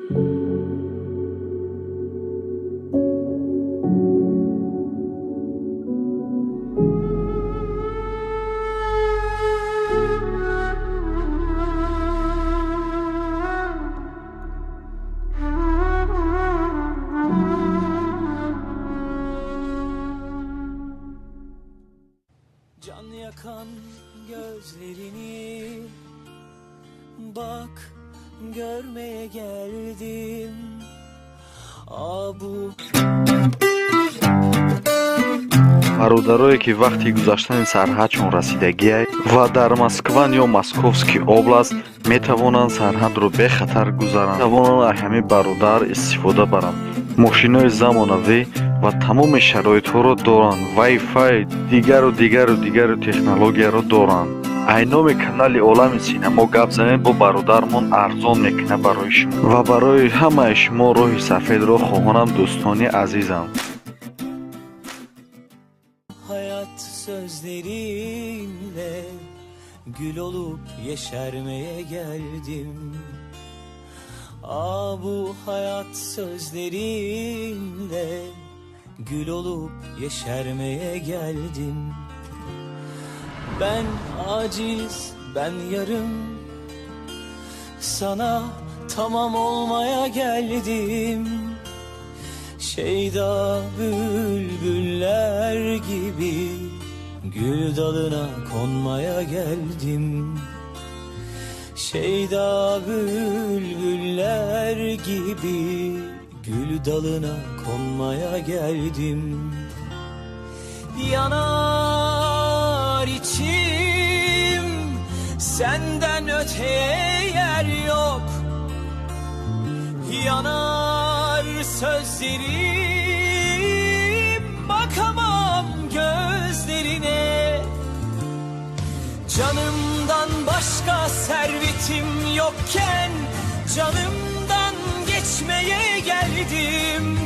Can yakan gözlerini bak görmeye geldim. Bu бародарое ки вақти гузаштани сарҳадшон расидагиай ва дар Москван ё Московский област метавонанд сарҳадро бехатар гузаранд. тавонанд аз ҳамин бародар истифода баранд. мошинои замонавӣ ва тамоми шароитҳоро доранд. Wi-Fi дигару технологияро доранд. айноми канали олами синамо гап занед бо бародармон арзон мекунад барои шумо ва барои ҳамаи шумо роҳи сафедро хоҳонам дӯстони азизам. hayat sözlerinle gül olup yeşermeye geldim. Bu hayat sözlerinle gül olup yeşermeye geldim. Ben aciz, ben yarım, sana tamam olmaya geldim. Şeyda bülbüller gibi gül dalına konmaya geldim. Şeyda bülbüller gibi gül dalına konmaya geldim. Yanar içim, senden öteye yer yok. Yanar sözlerim, bakamam gözlerine. Canımdan başka servetim yokken canımdan geçmeye geldim.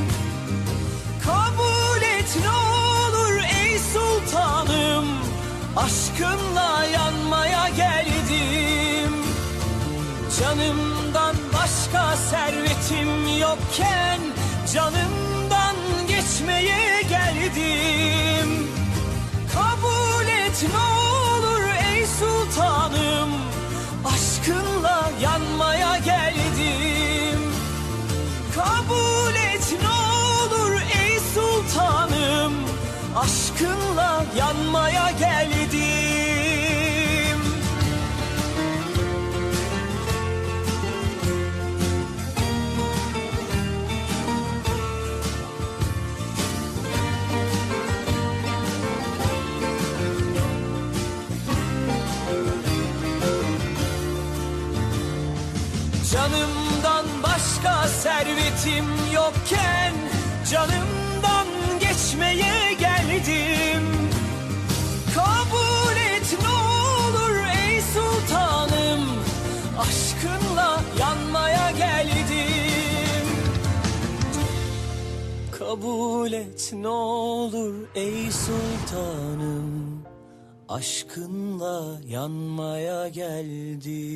Kabul et ne olur ey sultanım, aşkınla yanmaya geldim. Canımdan başka servetim yokken canımdan geçmeye geldim. Kabul et ne olur ey sultanım, aşkınla yanmaya geldim. Kabul et ne olur ey sultanım, aşkınla yanmaya geldim. Canımdan başka servetim yokken canımdan geçmeye geldim. Kabul et ne olur ey sultanım, aşkınla yanmaya geldim. Kabul et ne olur ey sultanım, aşkınla yanmaya geldim.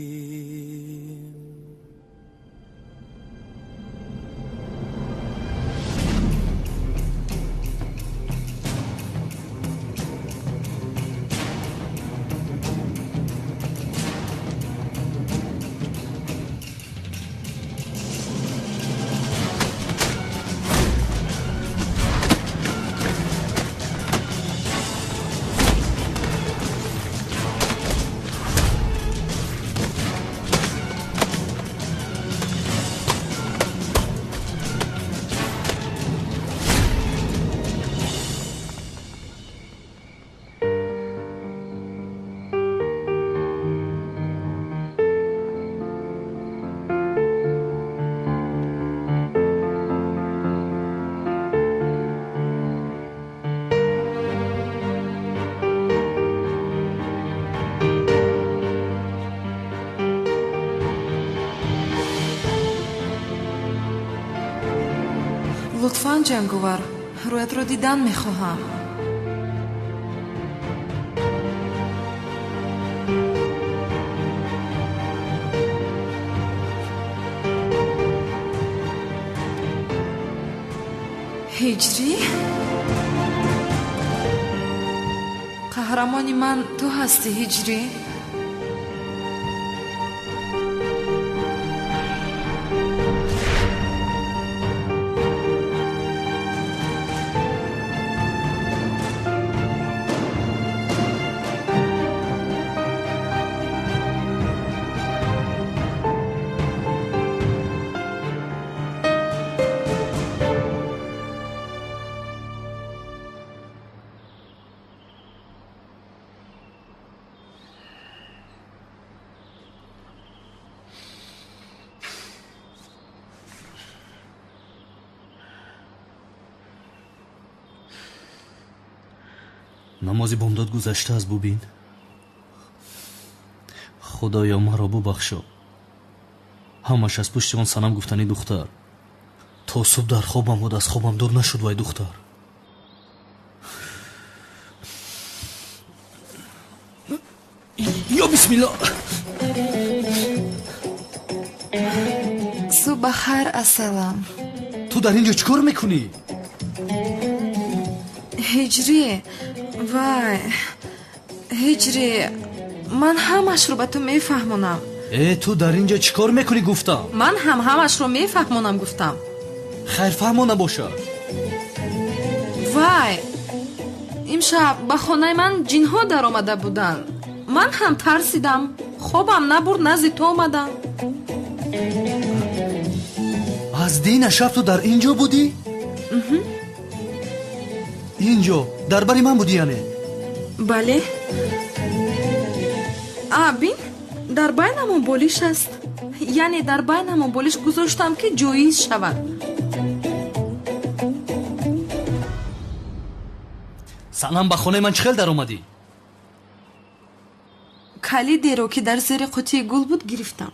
لطفاً جنگاور، رویت را دیدن میخواهم. هجری؟ قهرمانی من تو هستی هجری؟ намози бомдод гузаштааст бубин. худоё маро бубахшо. ҳамаш аз пушти он санам гуфтани духтар. то субҳ дар хобам буд, аз хобам дур нашуд вай духтар. ё бисмилла. субҳ хайр асалам. ту дар ин ҷо чӣ кор мекунӣ? هجری وای هجری من همش رو به تو میفهمونم. تو در اینجا چی کار میکنی گفتم؟ من همش رو میفهمونم گفتم. خیر فهمانه باشه. وای امشب به خانه من جنها در آمده بودن. من هم ترسیدم، خوابم نبرد، نزد تو آمدم. از دین شب تو در اینجا بودی؟ اینجا در بری من بودی یعنی؟ بله. بین در بینمون بولیش است. یعنی در بینمون بولیش گذاشتم که جویز شود. سلام به خانه من چخیل در اومدی؟ کلیدی رو که در زیر قوطی گل بود گرفتم.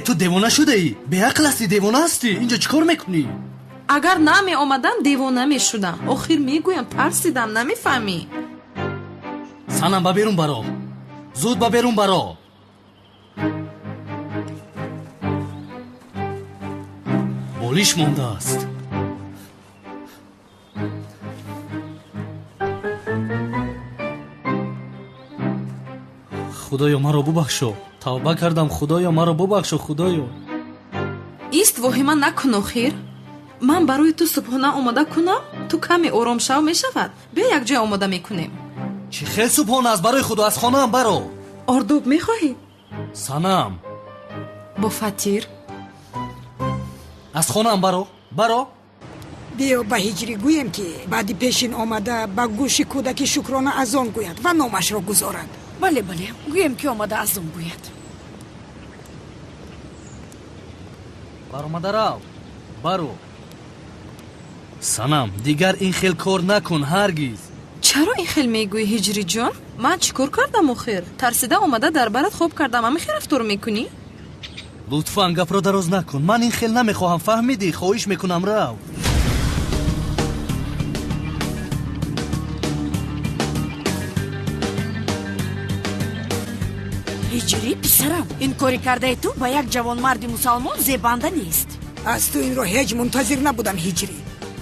تو دیوانه شده ای؟ به عقل هستی؟ دیوانه هستی؟ اینجا چیکار میکنی؟ اگر نمی آمدم دیوانه می شدم. آخر میگویم ترسیدم، نمیفهمی؟ سنم با بیرون برو، زود با بیرون برو. بولیش مونده است. خدایا مرا ببخشو، توبه کردم. خدایا مرا ببخشو. خدایا ایست واهمه نکن. آخر من برای تو صبحانه آماده کنم، تو کمی آرام شو میشود. بیا یک جای آماده میکنیم. چی خیلی صبحانه است؟ برای خدا از خانه هم برو. آردوب میخواهی؟ سنم با فطیر از خانه هم برو. بیا به هجری گویم که بعدی پیشین آمده با گوش کودکی شکرانه از آن گوید و نامش را گذارد. بله گویم که آمده از آن گوید. برآمده رو برو. سنم دیگر این خیل کار نکن هرگز. چرا این خیل میگویی هجری جان؟ من چیکار کردم آخر؟ ترسیده آمده در برات خوب کردم، همین خیر رفتار میکنی؟ لطفاً گپ را دراز نکن. من این خیل نمیخواهم، فهمیدی؟ خواهش میکنم رو. هجری پسرم، این کاری کرده تو با یک جوان مرد مسلمان زیبنده نیست. از تو این رو هیچ منتظر نبودم هجری.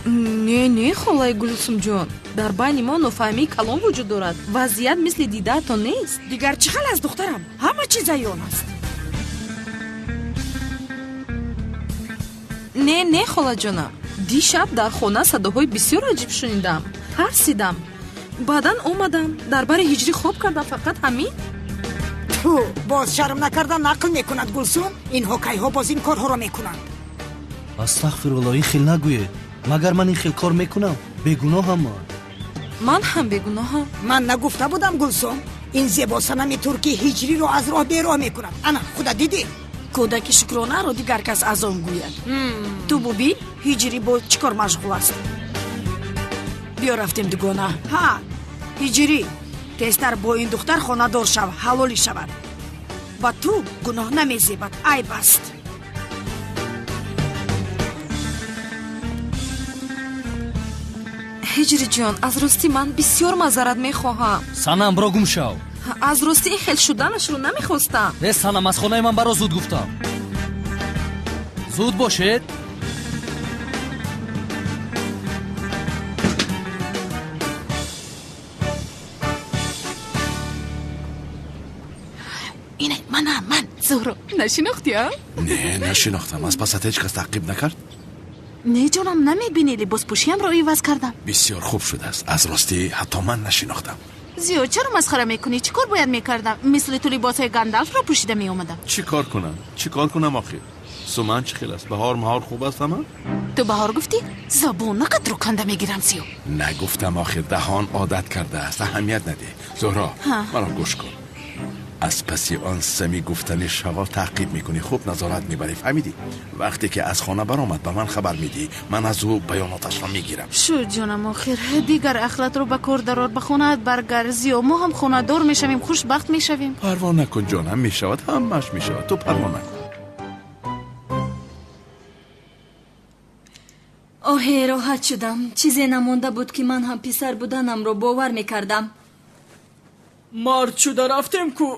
نه خالای گلسوم جان، در بین ما نفهمی کلام وجود دارد. وضعیت مثل دیده تو نیست. دیگر چه خل از دخترم؟ همه چیز عیان است. نه خالا جانم، دیشب در خانه صداهای بسیار عجیب شنیدم. ترسیدم، بعدن اومدم در بر هجری خواب کردم. فقط همین. تو باز شرم نکردن نقل میکند گلسوم. این حکای ها باز این کارها را میکنند. استغفرالله، این خیل نگوید. مگر من این خیل کار میکنم؟ بیگناهم. من هم بیگناهم. من نگفته بودم گلسوم این زیبا صنم ترکی هجری رو از راه بیراه میکند؟ انا خدا دیدی؟ کودک شکرانه رو دیگر کس از آن گوید. تو ببین هجری با چیکار مشغول است. بیا رفتیم دوگانه. هجری تیزتر با این دختر خانه دار شو، حلالی شود. با تو گناه نمیزیبد، عیب است. هجری جان، از راستی من بسیار معذرت میخواهم. سنم برو گم شو. از راستی این خیل شدنش رو نمیخواستم. نه سنم، از خانه من برو، زود گفتم. زود باشید. زهرا نشناختی ها؟ نه نشناختم. از پست هیچ کس تعقیب نکرد؟ نه جانم نمیبینی لباس پوشیم را عوض کردم. بسیار خوب شده است. از راستی حتی من نشناختم. زیاد چرا مسخره میکنی؟ چی کار باید میکردم؟ مثل تو لباسای گندالف را پوشیده میومدم. چی کار کنم آخر؟ سومن چی خیلی است؟ بهار مهار خوب است همه؟ تو بهار گفتی؟ زبون نقد رو کنده میگیرم زیو. نگفتم آخر، دهان عادت کرده است. اهمیت نده. زهرا مرا گوش کن. از پسی آن سمی گفتن شوا تعقیب میکنی، خوب نظارت میبری، فهمیدی؟ وقتی که از خانه برآمد به من خبر میدی، من از او بیاناتش را میگیرم. شو جانم آخر دیگر اخلاط رو به کار درار به خونه‌ات برگرزی و ما هم خونه دار میشویم، خوشبخت میشویم. پروا نکن جانم، میشود همش میشود، تو پروا نکن. آه راحت شدم. چیزی نمانده بود که من هم پسر بودنم رو باور میکردم. مرد شده رفتم کو.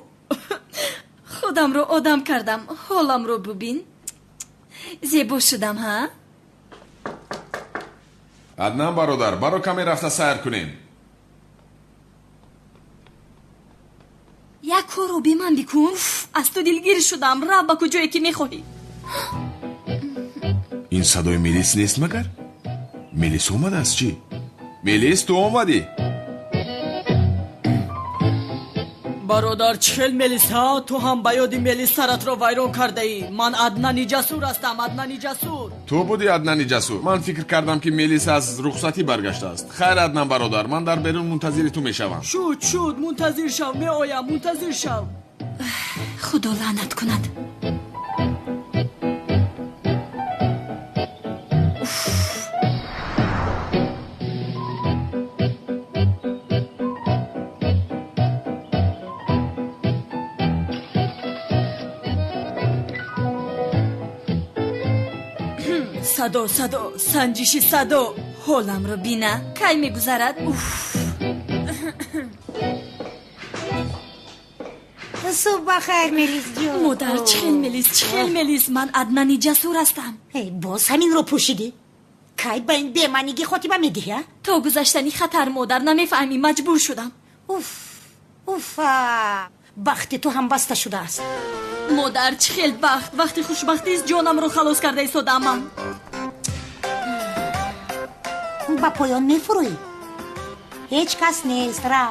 خودم رو آدم کردم. حالم رو ببین. زیبا شدم ها. عدنان برادر برو کمی رفته سیر کنیم. یک کارو بی من بکن. از تو دلگیر شدم. را با کجایی که میخواهی. این صدای میلیس نیست مگر؟ میلیس اومده است چی؟ میلیس تو اومدی؟ برادر چل ملیس ها، تو هم بیادی ملیس سرت رو ویران کرده ای. من عدنانی جسور هستم. عدنانی جسور. تو بودی عدنانی جسور؟ من فکر کردم که میلیس از رخصتی برگشته است. خیر عدنان برادر، من در بیرون منتظر تو میشوم. شد منتظر شو. می آیم منتظر شو. خدا لعنت کند. صدا سنجشی صدا. حالم رو بینه کی میگذرد. صبح بخیر میلیس جون. مادر چل ملیس من عدنانی جسور هستم. باز همین رو پوشیدی؟ کی با این بیمنیگی خاطیبه میدی ها؟ تا گذشتنی خطر مادر نمیفهمی، مجبور شدم. اوف بخت تو هم بسته شده است. مادر چخیل بخت. وقتی خوشبختی است جانم رو خلاص کرده ایستادم من. با پایان میفروی. هیچ کس نیست. رو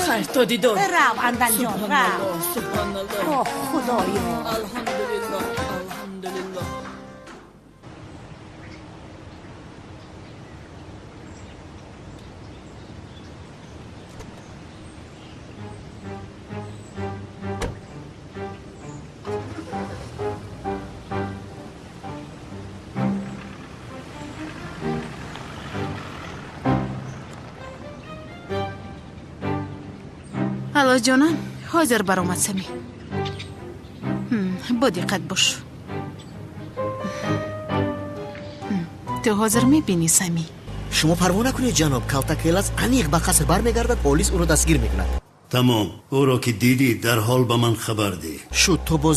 خیر تا دیدار. رو اندن جان رو. سبحان الله. خدایا. الحمدلله. حالا جانم حاضر برآمد سمی. با دقت باش. تو حاضر میبینی سمی؟ شما پروا نکنید جناب. کالتاکیلاس انیق به قصر برمیگردد، پلیس او را دستگیر میکند. تمام. او را که دیدی در حال به من خبر ده. شد تو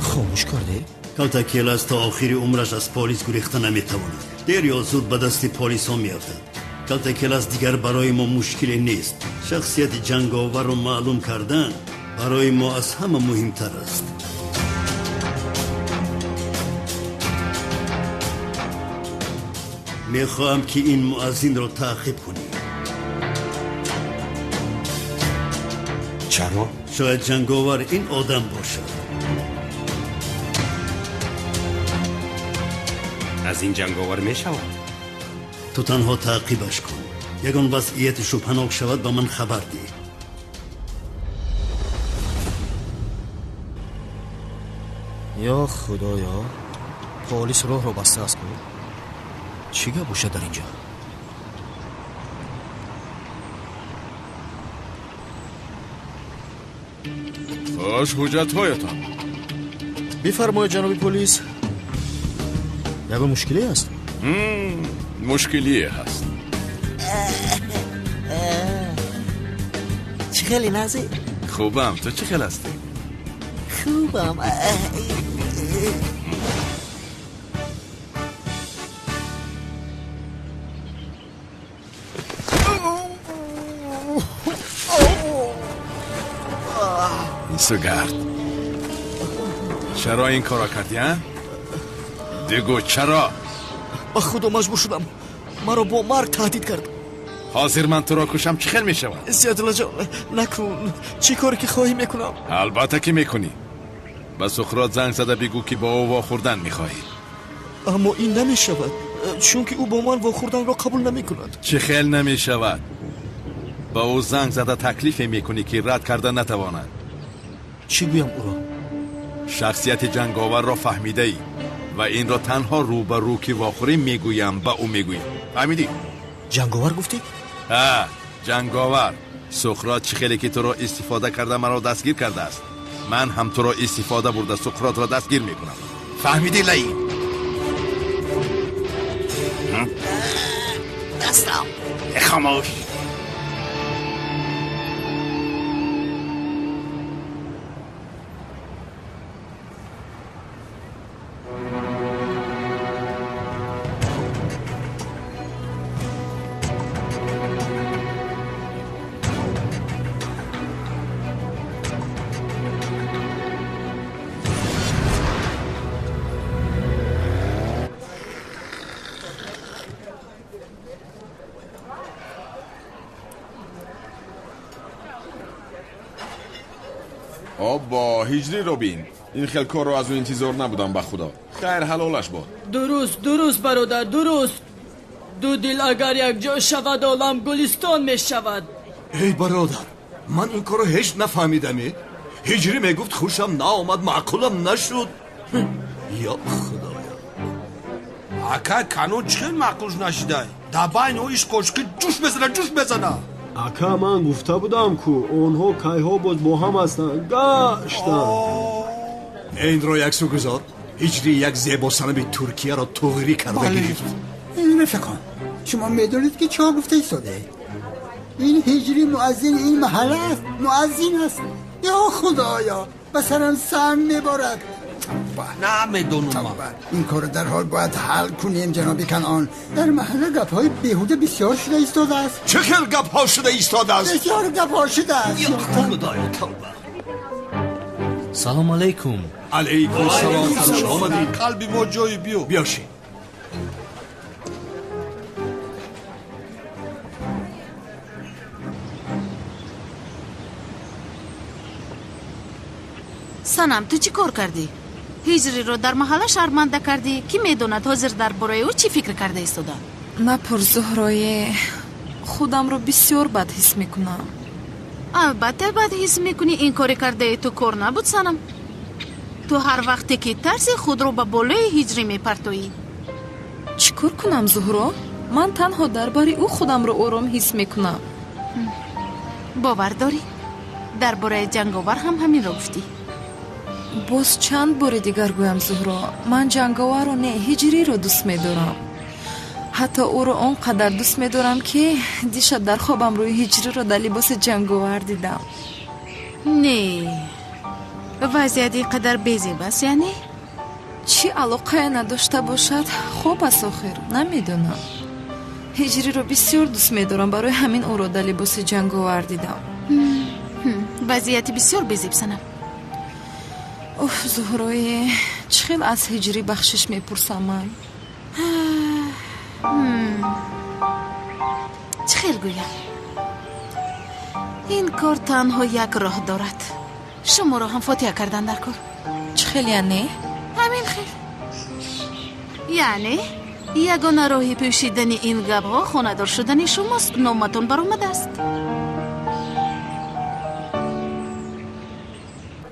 خاموش کرده؟ کالتاکیلاس تا آخر عمرش از پلیس گریخته نمیتواند. دیر یا زود به دست پلیس ها میافتد. کالتاکیلاس دیگر برای ما مشکلی نیست. شخصیت جنگاور رو معلوم کردن برای ما از همه مهمتر است. میخواهم که این مؤذن رو تعقیب کنی. چرا؟ شاید جنگاور این آدم باشد. از این جنگاور میشود؟ تو تنها تعقیبش کن. یگان وضعیتش رو پنهان شود به من خبر ده. یا خدایا، پلیس راه رو بسته است. چی گپ باشه در اینجا؟ باش حجت هایتان. بفرمایید جناب پلیس. یگان مشکلی است؟ مشکلی هست. چی خیلی نازی؟ خوبم. تو چی خیلی هستی؟ خوبم. سوگرد چرا این کارا کردی ها؟ دیگو چرا؟ با خدا مجبور شدم مرا با مرگ تهدید کرد حاضر من تو را کشم چی خیل می شود؟ زیادالله جان نکن چی کاری که خواهی میکنم البته که میکنی به سقراط زنگ زده بگو که با او واخوردن میخواهی اما این نمیشود چون که او با من واخوردن را قبول نمیکند چی خیل نمیشود؟ با او زنگ زده تکلیف میکنی که رد کردن نتواند چی گویم او را؟ شخصیت جنگاور را فهمیده ای و این را تنها رو به رو که واخوری میگویم به او میگویم فهمیدی؟ جنگاور گفتی؟ ها جنگاور سقراط چی خیلی که تو را استفاده کرده مرا دستگیر کرده است من هم تو را استفاده برده سقراط را دستگیر میکنم فهمیدی لئی؟ دستم خاموش با هجری رو بین این خیلی کار رو از اون انتظار نبودم به خدا خیر حلالش باد درست برادر درست دو دل اگر یک جا شود عالم گلستان می شود ای برادر من این کارو هیچ نفهمیدم هجری میگفت خوشم نآمد معقولم نشد یا خدایا اکا کانون چخیل معقولش نشده در بین او ایش کشکی جوش بزنه اکا من گفته بودم که اونها کایها باز با هم هستن گشتن این را یک سو گذار هجری یک زیبا سنم ترکیه را تغییری کرده گرفت این رفقان شما میدونید که چه گفته ایستاده این هجری مؤذن این محله است مؤذن است یا خدایا بسرم سم میبارد نمیدونم این کار در حال باید حل کنیم جناب کنعان در محله گپ های بیهوده بسیار شده ایستاده است چه خیل گپ ها شده ایستاده است بسیار گپ ها شده است یا خدایا توبه سلام علیکم علیکم سلام خوش آمدی قلبی ما جایی بیاشی سنم تو چی کار کردی؟ هجری رو در محله شرمنده کردی؟ کی میدوند حاضر در برای او چی فکر کرده ایستاده؟ نپرس زهرایه خودم رو بسیار بد حس میکنم البته بد حس میکنی این کاری کرده تو کار نبود سنم تو هر وقتی که ترس خود رو به بالای هجری میپرتویی چی کار کنم زهرا؟ من تنها درباره او خودم رو آرام حس میکنم باور داری؟ درباره جنگاور هم همین رو گفتی باز چند بار دیگر گویم زهرا من جنگاور رو نه هجری رو دوست میدارم حتی او رو اونقدر دوست میدارم که دیشب در خوابم روی هجری رو در لباس جنگاور دیدم نه وضعیت اینقدر بیزیب است یعنی؟ چی علاقه نداشته باشد خوب است آخر نمیدونم هجری رو بسیار دوست میدارم برای همین او رو در لباس جنگاور دیدم وضعیت بسیار بیزیب سنم اوه زهرای چخیل از هجری بخشش میپرسم من چخیل گویم این کار تنها یک راه دارد شما را هم فاتحه کردن در کار چخیل یعنی؟ همین خیل یعنی یگانه راهی پوشیدن این گبها خانه‌دار شدن شماست نامتون برآمده است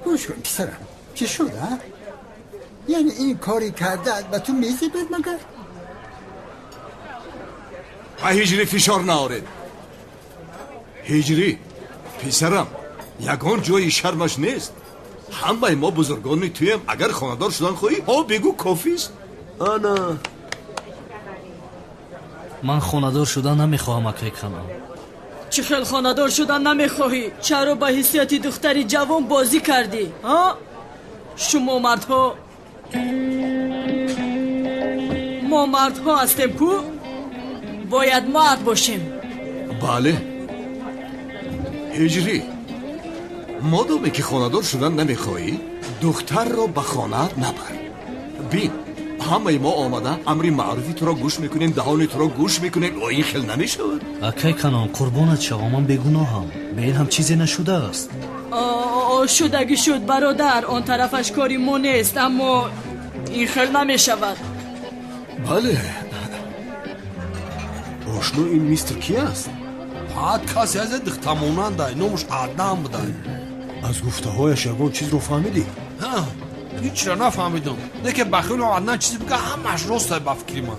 گوش کن پسرم چی شد ها؟ یعنی این کاری کرده و تو میزی بید مگر؟ و هجری فشار نارد هجری پسرم یگان جای شرمش نیست همه ما بزرگانی تویم اگر خاندار شدن خواهی ها بگو کافیست انا من خاندار شدن نمیخواهم اکرک خانم چه خیل خاندار شدن نمیخواهی چرا به حیثیت دختری جوان بازی کردی ها شما مردها ما مردها هستیم کو باید مرد باشیم بله هجری مادامی که خانه‌دار شدن نمیخواهی دختر را به خانه نبر. بین همه ما آمده امری معروفی تو را گوش میکنیم، دهان تو را گوشمیکنیم و این خیل نمیشود. اکی کنان قربانت شوم، من بگناهم، به این هم چیزی نشده است. شدگی شد برادر، آن طرفش کاری ما نیست، اما این خیل نمیشود. بله. آشنا این میستر کی است؟ بعد کسی از دختمونان دای نومش آدم بدای. از گفته هایش یگان چیز رو فهمیدی؟ ها هیچ را نفهمیدم. دیگه بخیل و عدنان چیزی بگه همش راسته با فکری من.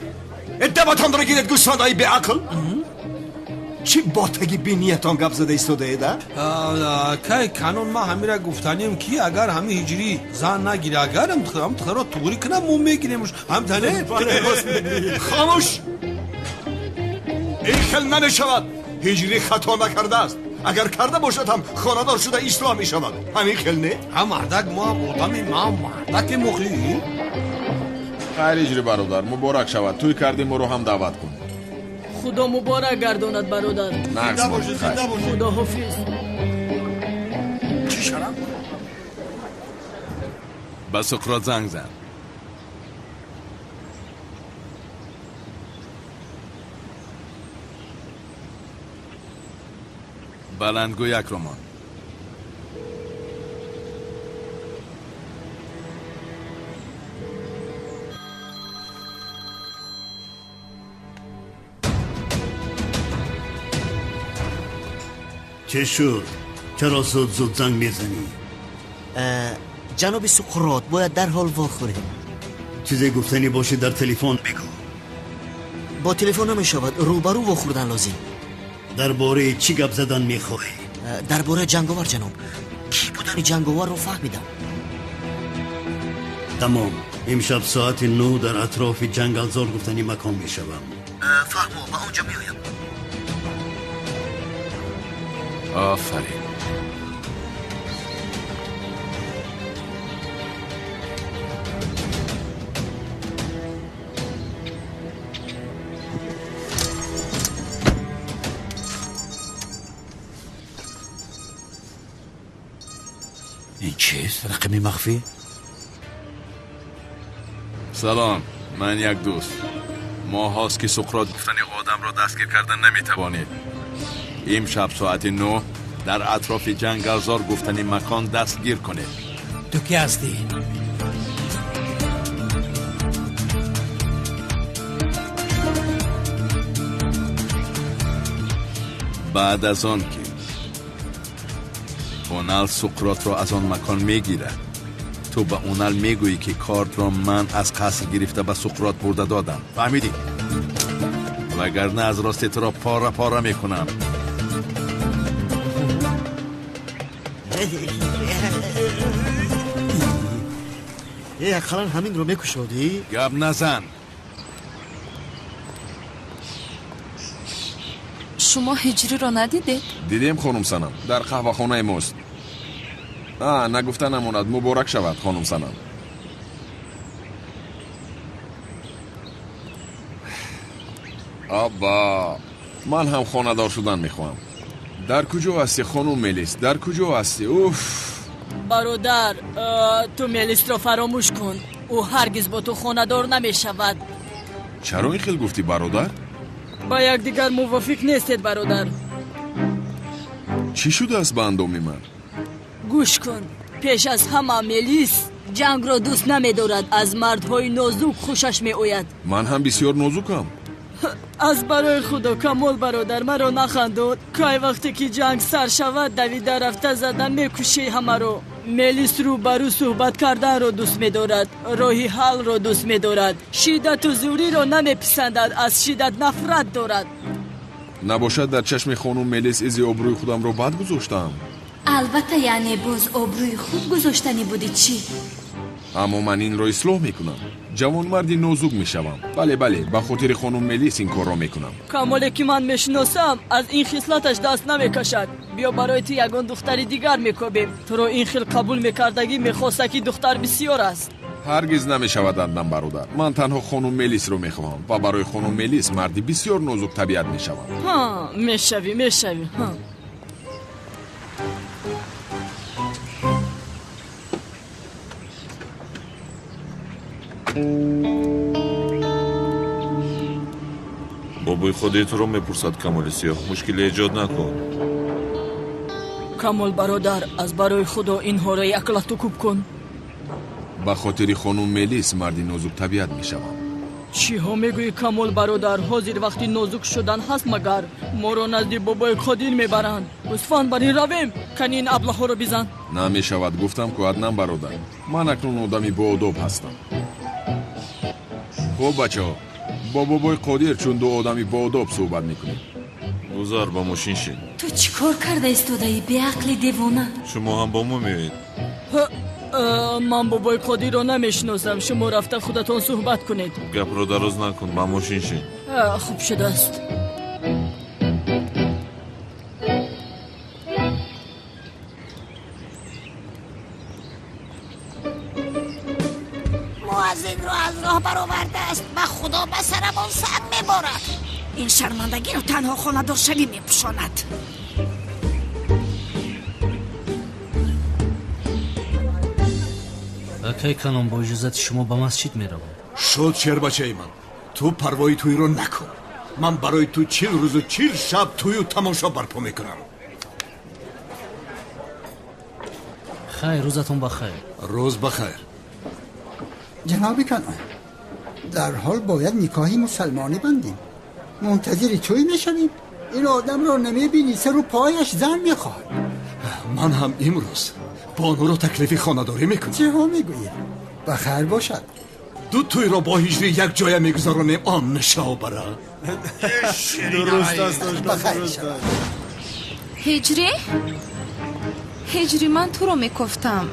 ادباتان را گیرد گوسفندهای به عقل. چی باتگی بی نیتان گپ زده ایستاده ایده؟ که کانون ما همین را گفتنیم که اگر همین هجری زن نگیره، اگر هم تخیرا توری کنم مون میگیریمش هم تنه. خاموش. این خل نمیشود. هجری خطا نکرده است. اگر کرده باشد هم خاندار شده اسلام می شود. همین خیل نه؟ هم مردک ما بودمی ما مردک مخی. خیر هجری برادر، مبارک شود. توی کردیم ما رو هم دعوت کن. خدا مبارک گرداند برادر. زنده باشید، زنده باشید. خدا حافظ. چی شرم؟ به سقراط زنگ زن. بلندگو یک رمان. چه شد؟ چرا زود زنگ میزنی؟ جناب سقراط باید در حال واخوریم. چیزی گفتنی باشه در تلفن بگو. با تلفن نمیشود، روبرو واخوردن لازم. درباره چی گپ زدن میخواهی؟ درباره جنگاور جناب. کی بودن جنگاور رو فهمیدم. تمام. امشب ساعت 9 در اطراف جنگلزار گفتنی مکان میشوم. فهمو، با اونجا میایم. آفرین. این چیست؟ رقمی مخفی؟ سلام، من یک دوست. ما هاست که سقراط گفتنی آدم را دستگیر کردن نمیتوانید. امشب ساعت 9 در اطراف جنگلزار گفتنی مکان دستگیر کنید. تو کی هستی؟ بعد از آن که اونال سقراط را از آن مکان میگیره، تو به اونال میگویی که کارت را من از قصر گرفته به سقراط برده دادم. فهمیدی؟ وگرنه از راست تو را پاره پاره میکنم. اقلا همین رو میکشودی؟ گپ نزن. شما هجری رو ندیدید؟ دیدیم خانم سنم، در قهوه خانه ماست. نگفته نماند. مبارک شود خانم سنم. آبا، من هم خانه‌دار شدن میخوام. در کجا هستی خانم ملیس؟ در کجا هستی؟ اوف برادر، تو ملیس را فراموش کن. او هرگز با تو خانه‌دار نمیشود. چرا این خیل گفتی برادر؟ با یک دیگر موافق نیستید برادر. چی شده است به اندام من؟ گوش کن، پیش از همه ملیس جنگ را دوست نمی‌دارد. از مردهای نازک خوشش می‌آید. من هم بسیار نازکم. از برای خدا کمال برادر مرا نخندود. که وقتی که جنگ سر شود دویده رفته زدن میکشی همه رو. ملیس رو برو صحبت کردن رو دوست می‌دارد. راهی حل رو دوست می‌دارد. شدت و زوری رو نمی‌پسندد. از شدت نفرت دارد. نباشد در چشم خانم ملیس از آبروی خودم رو بد گذاشتم. البته یعنی باز آبروی خود گذاشتنی بودی چی؟ اما من این را اصلاح میکنم. جوان مردی نازک میشوم. بله به خاطر خانم ملیس این کار را میکنم. کمالی که من میشناسم از این خصلتش دست نمیکشد. بیا برای تو یگان دختری دیگر میکوبیم. تو رو این خیل قبول میکردگی میخواسته که دختر بسیار است. هرگز نمیشود اندم برادر. من تنها خانم ملیس رو میخوام و برای خانم ملیس مردی بسیار نازک طبیعت میشوم. میشوی. бобои ходиятро мепурсад камоли сиёҳ мушкиле эҷод накун. камол бародар аз барои худо инҳоро яклату кӯб кун. ба хотири хонум мелис марди нозук табиат мешавам. чиҳо мегӯӣ камол бародар? ҳозир вақти нозук шудан ҳаст магар? моро назди бобои қодир мебаранд. гӯсфанд бар ин равем. кани ин аблаҳоро бизан. намешавад, гуфтам ку аднан бародар, ман акнун одами боодоб ҳастам. хуб бачаҳо, бо бобои қодир чун ду одами боодоб суҳбат мекунем. гузар ба мошин шин. ту чӣ кор карда истодаӣ беақли девона? шумо ҳам бо мо меоед? ман бобои қодирро намешиносам. шумо рафта худатон суҳбат кунед. гапро дароз накун, ба мошин шин. хуб шудааст. муаззинро аз роҳ баровардааст. ба худо ба сарамон санг меборад. ин шармандагиро танҳо хонадоршавӣ мепӯшонад. акай канон, бо иҷозати шумо ба масҷид меравам. шуд шербачаи ман, ту парвои туйро накун. ман барои ту 40 рӯзу 40 шаб тую тамошо барпо мекунам. хайр, рӯзатон бахайр. рӯз бахайр. جناب کنون در حال باید نکاحی مسلمانی بندیم. منتظر توی میشویم. این آدم رو نمیبینی سر و پایش زن میخواد. من هم امروز بانو رو تکلیفی خانه‌داری میکنم. چه ها میگویی؟ بخیر باشد. دو توی رو با هجری یک جای میگذارونیم آن نشاو برا. درست است درست. هجری؟ هجری من تو رو میگفتم.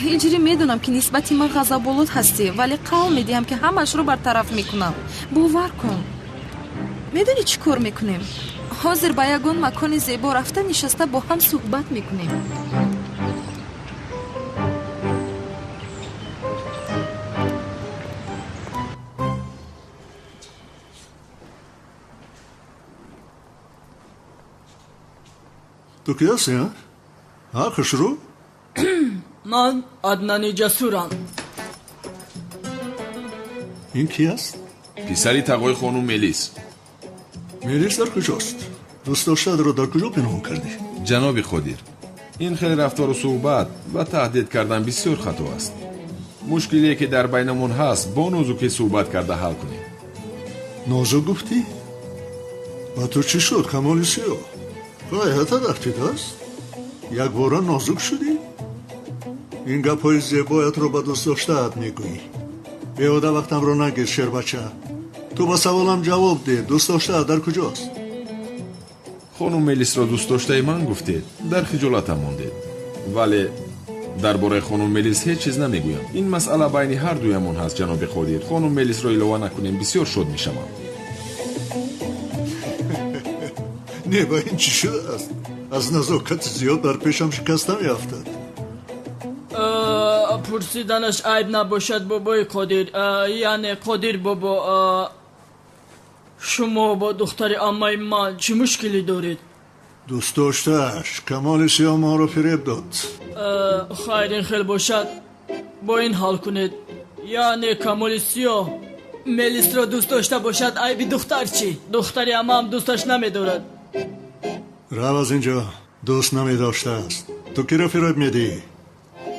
هجری میدونم که نسبتی من غضب‌آلود هستی ولی قول میدیم که همش رو برطرف میکنم. باور کن. میدونی چی کار میکنیم؟ حاضر با یگان مکان زیبا رفته نشسته با هم صحبت میکنیم. تو کی هستی ها؟ ها خسرو؟ من عدنان جسورم. این کی است؟ پسری تقوی خانم ملیس. ملیس در کجاست؟ دوست داشتد رو در کجا پنهان کردی؟ جناب خدیر، این خیلی رفتار و صحبت و تهدید کردن بسیار خطا است. مشکلی که در بینمون هست با نازوکی صحبت کرده حل کنیم. نازوک گفتی؟ با تو چی شد کمال سیاه؟ قایت رفتید است؟ یک بارا نازوک شدی؟ این گپای زیبایت رو با دوست داشته‌ات میگویی. بیهوده وقتم رو نگیر شیر بچه. تو با سوالم جواب ده. دوست داشته‌ات در کجاست؟ خانم ملیس را دوست داشته من گفتید. در خجالتم موندید. ولی درباره خانم ملیس هیچ چیز نمیگویم. این مسئله بین هر دویمون هست جناب خدیر. خانم ملیس را ایلوا نکنیم بسیار شاد میشم. نه با این چی شده است؟ از نزاکت زیاد بر پیشم شکستم یافتد. پرسیدنش عیب نباشد بابای قادر. یعنی قادر بابا، شما با دختر عمه من چه مشکلی دارید؟ دوست داشتهش کمال سیاه ما رو فریب داد. خیر این خیلی باشد با این حال کنید. یعنی کمال سیاه ملیس را دوست داشته باشد، عیب دختر چی؟ دختر عمه هم دوستش نمیدارد. رو از اینجا دوست نمی داشته است. تو کی را فریب میدی؟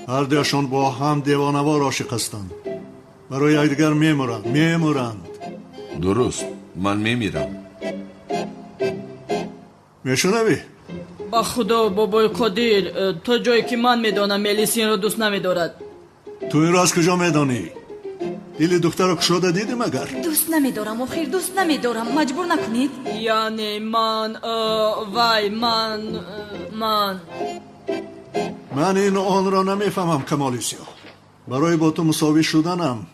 هر دوشان با هم دیوانوار عاشق هستند. برای یکدیگر میمرند. درست، من میمیرم. میشنوی؟ با خدا بابای قادر، تا جایی که من میدانم ملیس این را دوست نمیدارد. تو این را از کجا میدانی؟ دل دختر را کشاده دیدی مگر؟ دوست نمیدارم آخر دوست نمیدارم، مجبور نکنید. یعنی من من این آن را نمیفهمم کمال سیاه. برای با تو مساوی شدنم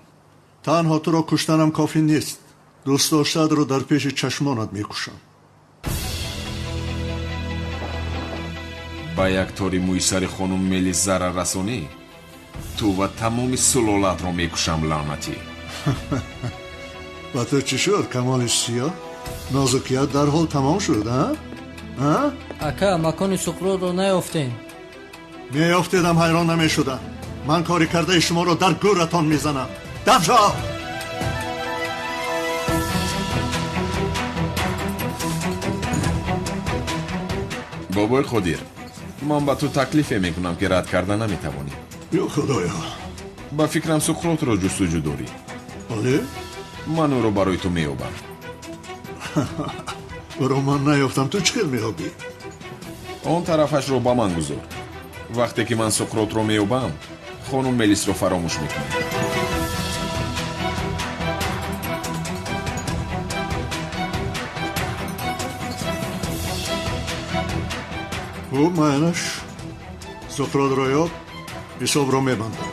تنها تو را کشتنم کافی نیست. دوست داشتد رو در پیش چشمانت میکشم. با یک طوری موی سر خانم ملیس ضرر رسانی تو و تمام سلالت را میکشم لعنتی. با تو چی شد کمال سیاه؟ نازکیت در حال تمام شد ها؟ اکا مکان سقرار رو نیافتین. میافتیدم حیران نمیشدم. من کاری کرده شما رو در گورتان میزنم. دفشا! بابای خودیر، من با تو تکلیف میکنم که رد کردن نمیتوانی. یا خدایا، با فکرم سقراط رو جستجو داری. بله؟ من او رو برای تو میابم. برای من نیافتم، تو چه میابی؟ اون طرفش رو با من گذار. وقتی که من سقراط رو میابم خانم ملیس رو فراموش میکنم. خوب معنیش سقراط رو یاب حساب رو میبندم.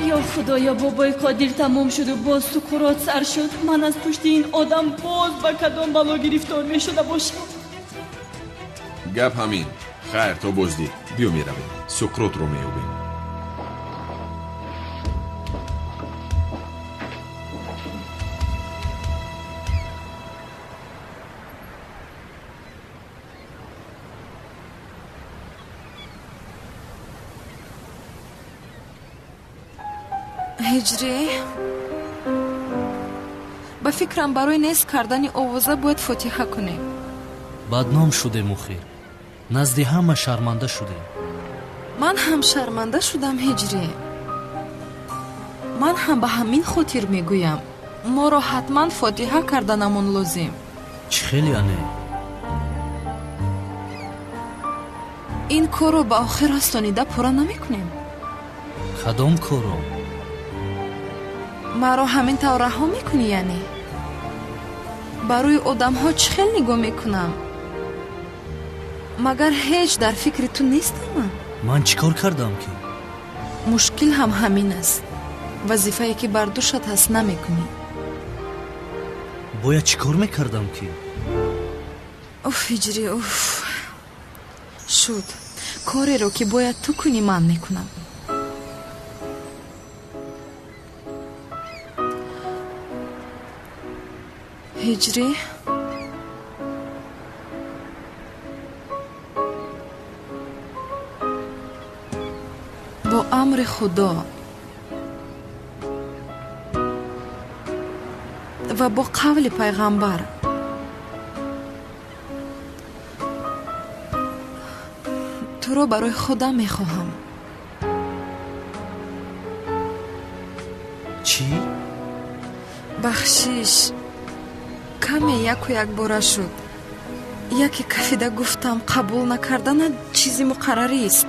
یا خدایا بابای قادر تمام شد و باز تو قرات سر شد. من از پشت این آدم باز با کدام بلا گرفتار می شده باشم. گپ همین. خیر تو بازدی بیو میرویم سقراط رو میابیم. هجری ба фикрам барои нест кардани овоза бояд фотиҳа кунем. бадном шудем охир, назди ҳама шарманда шудем. ман ҳам шарманда шудам ҳиҷрӣ. ман ҳам ба ҳамин хотир мегӯям моро ҳатман фотиҳа карданамон лозим. чӣ хел яъне? ин корро ба охир растонида пурра намекунем. кадом корро? маро ҳамин тавр раҳо мекунӣ яъне? ба рӯи одамҳо чӣ хел нигоҳ мекунам? магар ҳеҷ дар фикри ту нестам ман? ман чӣ кор кардам ки? мушкил ҳам ҳамин аст. вазифае ки бар душат ҳаст намекунӣ. бояд чӣ кор мекардам ки? уф ҳиҷрӣ, уф. шуд. кореро ки бояд ту кунӣ ман мекунам. ҳиҷрӣ, бо амри худо ва бо қавли пайғамбар туро барои худам мехоҳам. чӣ? бахшиш каме яку якбора шуд. яке кафида гуфтам қабул накардана чизи муқаррарист.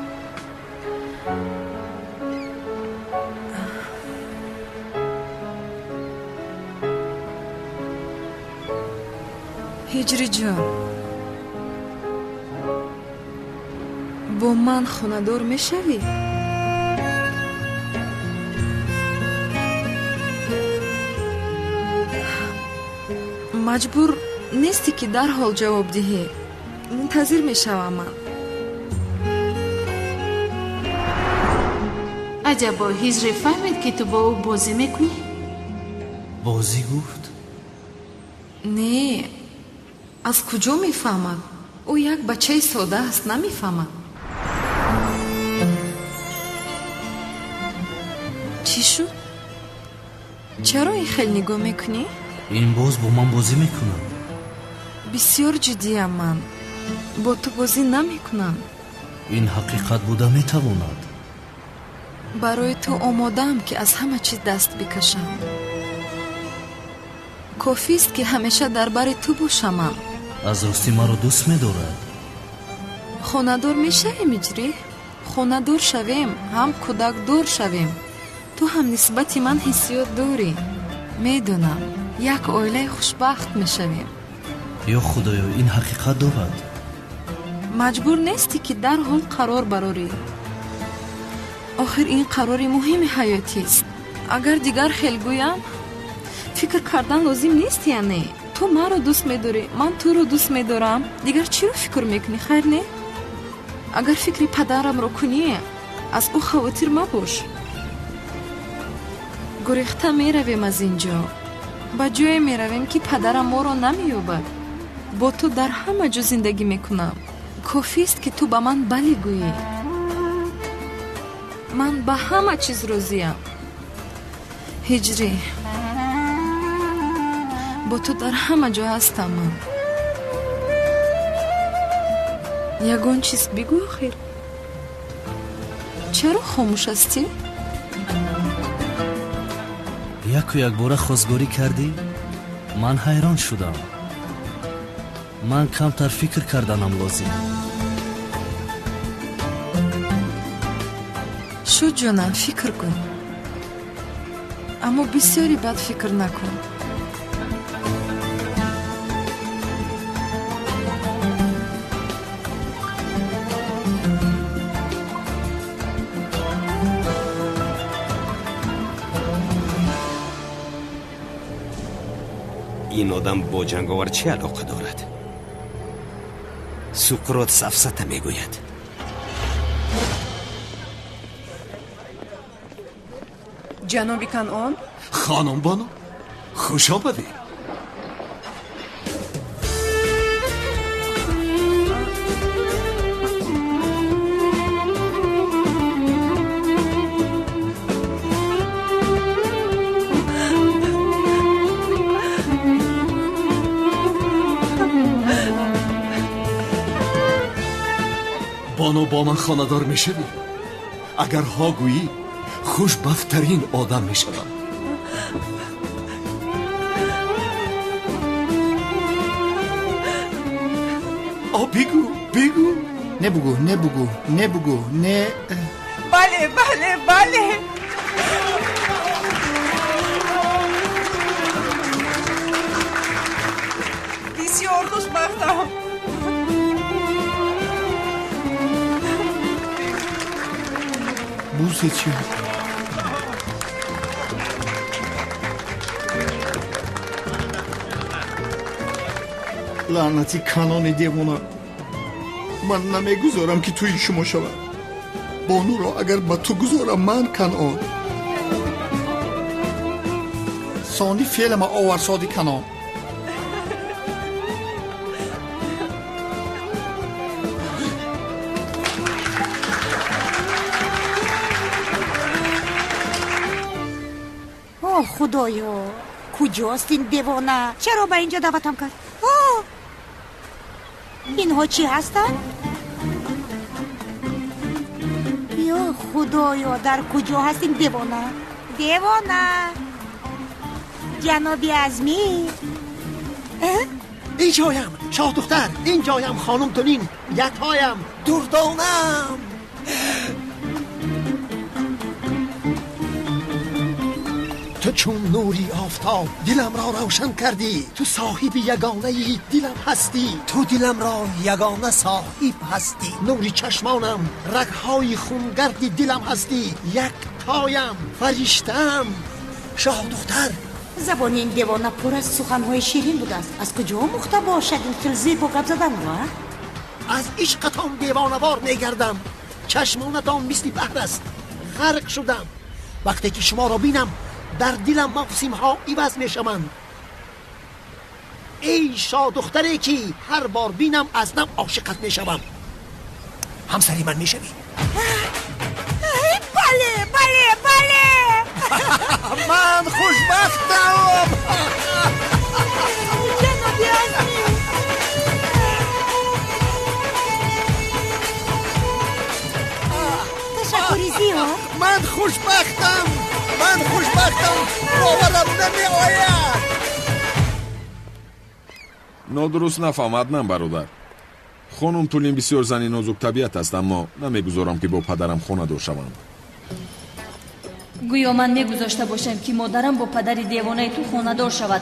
ҳиҷри ҷон, бо ман хонадор мешавӣ? маҷбур нестӣ ки дарҳол ҷавоб диҳӣ. мунтазир мешавам ман. аҷабо, ҳиҷрӣ фаҳмид ки ту бо ӯ бозӣ мекунӣ? бозӣ гуфт? не, аз куҷо мефаҳмад? ӯ як бачаи сода аст, намефаҳмад. чӣ шуд? чаро ин хел нигоҳ мекунӣ? ин боз бо ман бозӣ мекунад. бисёр ҷиддиям ман. бо ту бозӣ намекунам. ин ҳақиқат буда метавонад. барои ту омодаам ки аз ҳама чиз даст бикашам. кофист ки ҳамеша дар бари ту бошам. ман аз ростӣ маро дӯст медорад. хонадор мешавем иҷрӣ? хонадор шавем, ҳам кӯдакдор шавем. ту ҳам нисбати ман ҳиссиёт дорӣ. медонам як оилаи хушбахт мешавем. ё худоё, ин ҳақиқат дорад. маҷбур нестӣ ки дарҳол қарор барорӣ. охир ин қарори муҳими ҳаётист. агар дигар хел гӯям, фикр кардан лозим нест яъне? ту маро дӯст медорӣ, ман туро дӯст медорам. дигар чиро фикр мекунӣ, хайр не? агар фикри падарамро кунӣ, аз ӯ хавотир мабош. гурехта меравем аз ин ҷо. ба ҷое меравем ки падарам моро намеёбад. бо ту дар ҳама ҷо зиндагӣ мекунам. кофист ки ту ба ман бале гӯӣ. من به همه چیز راضیم. هجری، با تو در همه جا هستم. من یگان چیز بگو آخر. چرا خاموش هستی؟ یک باره خواستگاری کردی؟ من حیران شدم. من کمتر فکر کردنم لازم. شو جانم فکر کن، اما بسیاری بد فکر نکن. این آدم با جنگاور چه علاقه دارد؟ سقراط سفسطه میگوید. جناب کنعان، خانم بانو خوش آمدی. بانو با من خانه‌دار میشوی؟ اگر ها گویی خوشبخت‌ترین آدم میشوم. بگو نبگو نه. بله بسیار خوشبختم. بوسه چی؟ لعنتی کانون دیوانه، من نمیگذارم که توی شما شود. بانو را اگر با تو گذارم من کنعان. سانی فعل ما آورسادی کنعان. خدایا کجاست این دیوانه؟ چرا به اینجا دعوتم کرد؟ اینها چی هستن؟ یا خدایا در کجا هست این دیوانه؟ جنابی عزمی، اینجایم شاه دختر، اینجایم خانم تونین، یکایم دردانم. تو چون نوری آفتاب دلم را روشن کردی. تو صاحب یگانه دلم هستی. تو دلم را یگانه صاحب هستی. نوری چشمانم، رگهای خونگرد دلم هستی. یک تایم، فرشتم. شاه دختر، زبان این دیوانه پر از سخنهای شیرین بوده است. از کجا مخته باشد این خلزی با گپ زدن را؟ از عشقتان دیوانه وار میگردم. چشمانتان مثل بحر است. غرق شدم. وقتی که شما را بینم در دلم موسم ها عوض می شوند. ای شاه دختری که هر بار بینم از نم عاشقت می شوم. همسری من می شوی؟ بله من خوشبختم. جنابی عزمی، تشکری زیاد. من خوشبختم. باورم نمی آید. نادرست نفهمدم برادر. خانم تولین بسیار زنی نازک طبیعت است، اما نمیگذارم که با پدرم خانه دار شوم. گویا من میگذاشته باشم که مادرم با پدری دیوانه تو خانه دار شود.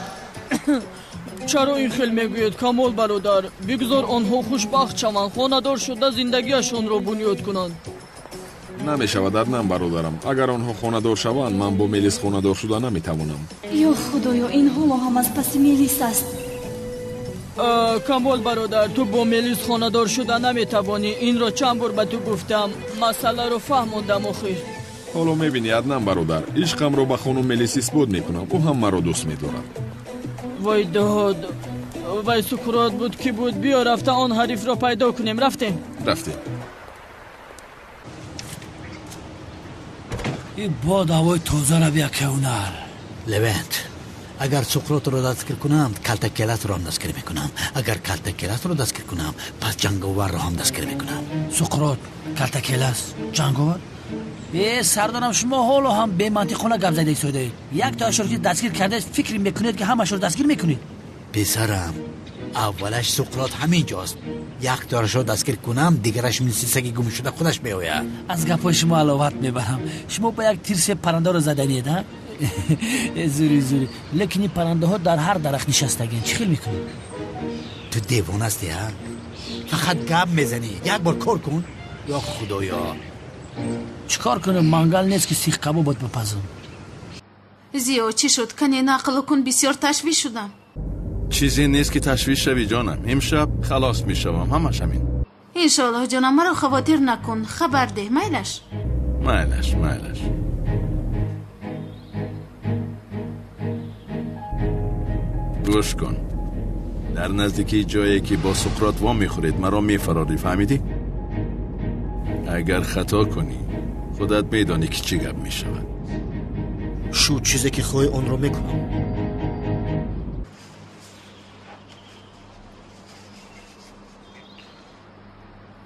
چرا این خیل میگوید کمال برادر؟ بگذار آنها خوشبخت شوند، خانه دار شده زندگیشان را بنیاد کنند. نمی شود ادنم برادرم. اگر آنها خانه دار شوند من با میلیس خانه دار شده نمیتوانم. یا خدایا، این حالا هم از پس میلیس است. کمال برادر، تو با میلیس خانه دار شده نمیتوانی. این را چند بار به تو گفتم، مسئله رو فهماندم. آخر حالا میبینی ادنم برادر، عشقم رو به خانم میلیس اثبات میکنم. او هم مرا دوست میدارد. وای داد، وای سقراط بود که بود. بیا رفته آن حریف را پیدا کنیم. رفتیم. این باد هوای تازه را بیا کونر. لونت اگر سقراط رو دستگیر کنم کلتکلت رو هم دستگیر میکنم. اگر کلتکلت رو دستگیر کنم پس جنگاور رو هم دستگیر میکنم. سقراط کلتکلت جنگاور سردارم شما حالا هم به منطقونه گپ زده ایستاده. یک تا اشاره دستگیر کرده فکر میکنید که همش رو دستگیر میکنید. پسرم اولش سقراط همینجاست. یک دارش رو دستگیر کنم دیگرش میسیسگی گم شده خودش بیاید. از گپای شما علاوت میبرم. شما با یک تیرس پرنده رو زدنید ها؟ زوری لیکن این پرنده ها در هر درخت نشستگین. چی خیل میکنی؟ تو دیوان هستی ها؟ فقط گپ میزنی. یک بار کار کن. یا خدایا چیکار کنم؟ منگل نیست که سیخ کباب بود بپزم. زیو چی شد؟ کنی نقل کن. بسیار تشویش شدم. چیزی نیست که تشویش شوی جانم. امشب خلاص میشوم. همش همین. انشالله جانم مرا خواطر نکن. خبر ده. میلش گوش کن. در نزدیکی جایی که با سقراط وام میخورید مرا میفراری. فهمیدی؟ اگر خطا کنی خودت میدانی که چی گپ میشود. شو چیزی که خواهی اون رو میکنم.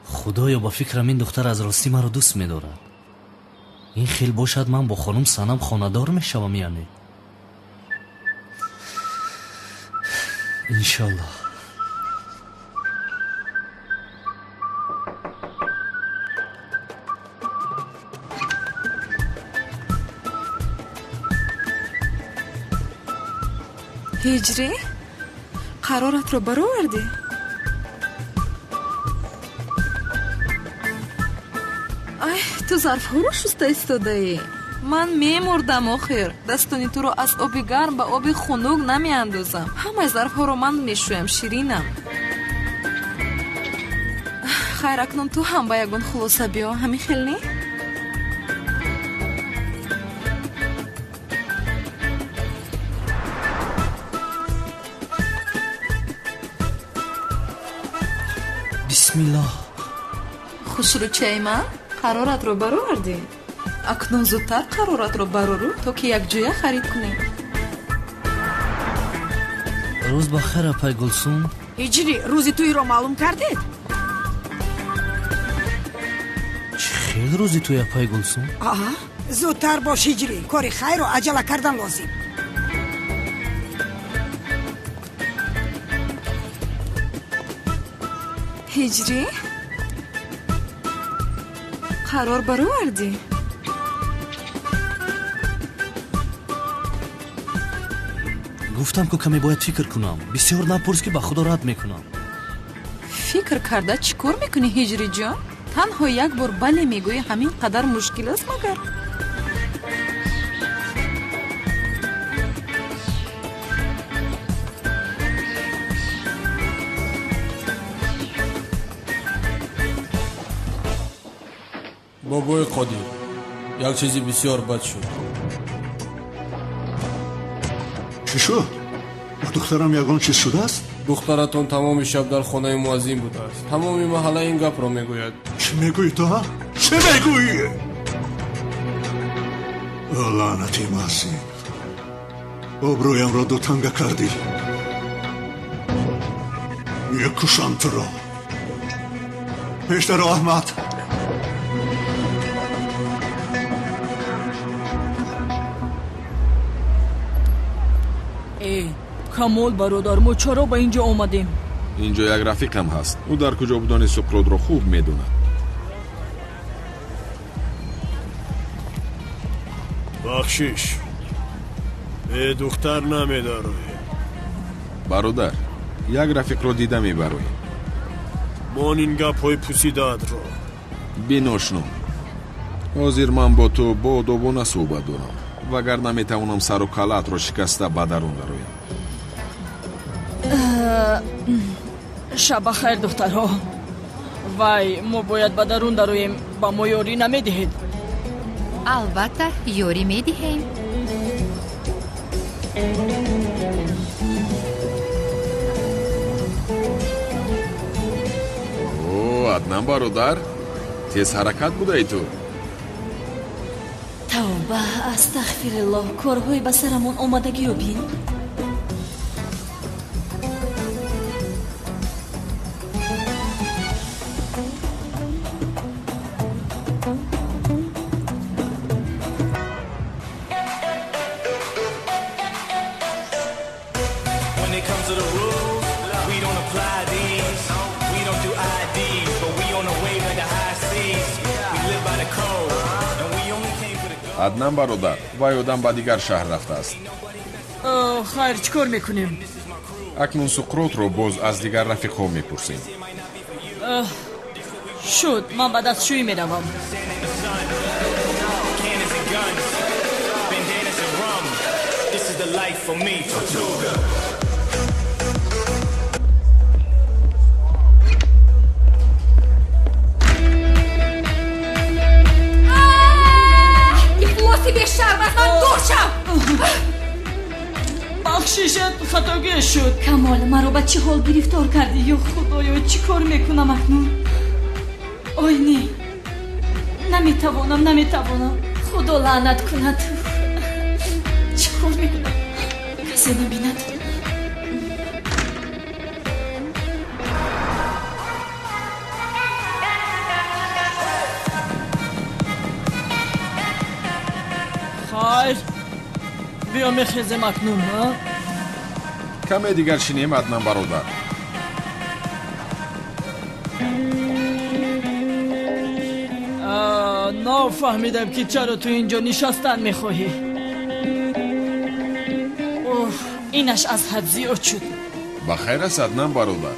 خدایا با فکرم این دختر از راستی مرا دوست می‌دارد. این خیل باشد من با خانم سنم خانه‌دار میشوم. یعنی انشالله. هجری قرارت رو برآوردی؟ ای تو ظرف ها رو شسته ایستاده ای. من میمردم آخر. دستانی تو رو از آب گرم به آب خنک نمیاندازم. همه ظرف ها رو من میشویم. شیرینم. خیر اکنون تو هم با یگون خلاصه بیا. همین خیل نی؟ بسم الله. خوش رو چای من قرارت رو برآوردی. اکنون زودتر قرارت رو برارو تا که یک جویه خرید کنیم. روز بخیر اپای گلسون. هجری روزی توی رو معلوم کردید؟ چه خیلی روزی توی اپای گلسون؟ زودتر باش هجری. کاری خیر و عجله کردن لازم. هجری قرار برآوردی؟ گفتم که کمی باید فکر کنم. بسیار نپرس که به خدا رد میکنم. فکر کرده چی کار میکنی هجری جان؟ تنها یک بار بله میگوی همین قدر مشکل است مگر؟ بابای قادر یک چیزی بسیار بد شد. چی شد؟ با دخترم یگان چیز شده است؟ دخترتون تمام شب در خانه مؤذن بوده است. تمام محله این گپ را میگوید. چی میگویی تو؟ چی میگویی؟ لعنتی مؤذن، آبرویم را دو تنگه کردی. میکشم تو را. پیشتر احمد. کمال برادر ما چرا به اینجا آمدیم؟ اینجا یک رفیقم هست. او در کجا بودن سقراط را خوب میدوند. بخشش به دختر نمیداری؟ برادر یک رفیق را دیده میبروی. من این گپ های پوسیداد را بیناشنو. حاضر من با تو با دوباره صحبت دارم. وگر نمیتوانم سر و کلت را شکسته به درون درویم. شب خیر دخترها. وای ما باید به درون درویم. با ما یاری نمیدهید؟ البته یاری میدهیم. او عدنان برادر تیز حرکت بوده ای تو. тавба астағфируллоҳ корҳои ба сарамон омадагиро бин. аднан бародар, вай одам ба дигар шаҳр рафтааст. хайр чӣ кор мекунем? акнун суқротро боз аз дигар рафиқҳо мепурсем. шуд, ман ба дастшӯӣ меравам. бешарм аз ман дур шав. бахшишат хатогӣ шуд. камол, маро ба чӣ ҳол гирифтор кардӣ? ё худоё, чӣ кор мекунам акнун? ой не, наметавонам. худо лаънат кунад. чӣ кор мекунам? касе набинад. хайр, биё мехезем акнун. каме дигар шинем аднан бародар. нафаҳмидам ки чаро ту инҷо нишастан мехоҳӣ. инаш аз ҳад зиёд шуд. ба хайр аст аднан бародар.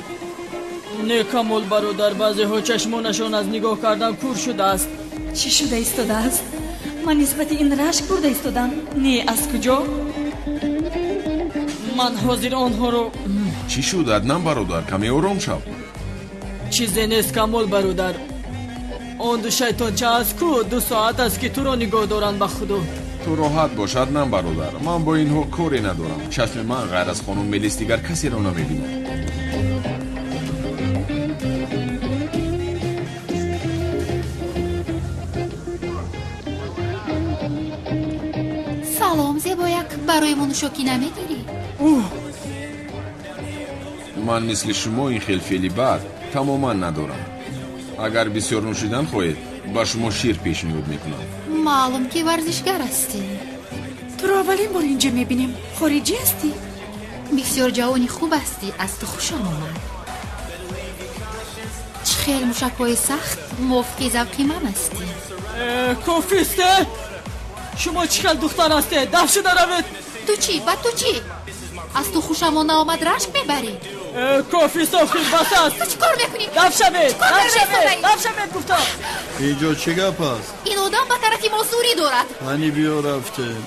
не камол бародар, баъзеҳо чашмонашон аз нигоҳ кардан кур шудааст. чӣ шуда истодааст? ман нисбати ин рашк бурда истодам. не, аз куҷо? ман ҳозир онҳоро... чӣ шуд аднан бародар, каме ором шав. чизе нест камол бародар. он ду шайтонча аст ку 2 соат аст ки туро нигоҳ доранд. ба худо ту роҳат бош аднан бародар, ман бо инҳо коре надорам. чашми ман ғайр аз хонум мелис дигар касеро намебинад. салом зебояк, барои нӯшокӣ намегирӣ? ман мисли шумо ин хел феъли бад тамоман надорам. агар бисёр нӯшидан хоҳед, ба шумо шир пешниҳод мекунам. маълум ки варзишгар ҳастӣ. туро аввалин бор инҷо мебинем. хориҷӣ ҳастӣ? бисёр ҷавони хуб ҳастӣ, аз ту хушам омад. чӣ хел мушакҳои сахт мувофиқи завқи ман ҳастӣ. кофисте? шумо чӣ хел духтар ҳастед? даф шуда равед. ту чӣ? ба ту чӣ? аз ту хушам наомад рашк мебарӣ? кофист охир бас аст. ту чӣ кор мекунӣ? даф шавед гуфтам. инҷо чӣ гап аст? ин одам ба тарафи мо зурӣ дорад. ҳани биё рафтем.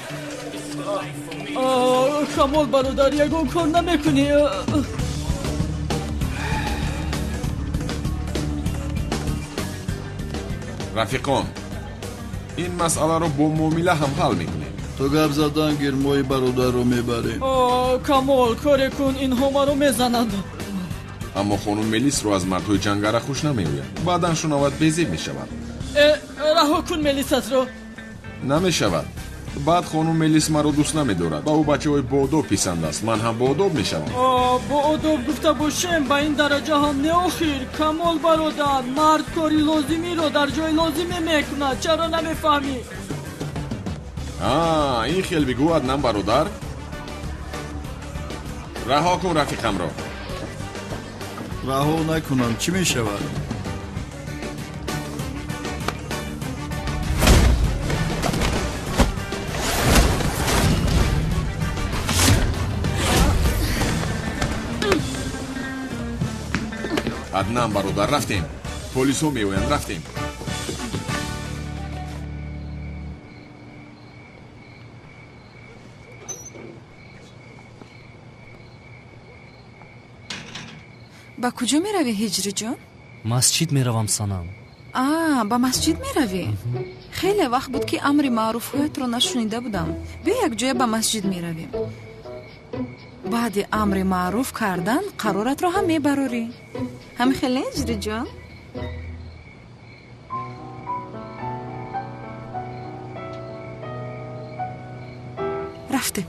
камол бародар, ягон кор намекунӣ? рафиқон, ин масъаларо бо муомила ҳам ҳал мекунем. ту гап задан гирмои бародарро мебарӣ. камол, коре кун, инҳо маро мезананд. аммо хонум мелисро аз мардҳои ҷангара хуш намеояд. баъдан шунавад безеб мешавад. раҳо кун мелисатро. намешавад. баъд хонум мелис маро дӯст намедорад. ба ӯ бачаҳои боодоб писанд аст. ман ҳам боодоб мешавам. боодоб гуфта бошем, ба ин дараҷа ҳам не охир. камол бародар, мард кори лозимиро дар ҷои лозиме мекунад. чаро намефаҳмӣ? ин хел бигӯ аднан бародар. раҳо кун рафиқамро. раҳо накунам чӣ мешавад? аднан бародар, рафтем. полисҳо меоянд, рафтем. ба куҷо меравӣ ҳиҷриҷон? масҷид меравам санам. ба масҷид меравӣ? хеле вақт буд ки амри маъруфҳоятро нашунида будам. биё якҷоя ба масҷид меравем. баъди амри маъруф кардан қароратро ҳам мебарорӣ. ҳамин хеле ҳиҷриҷон? رفته.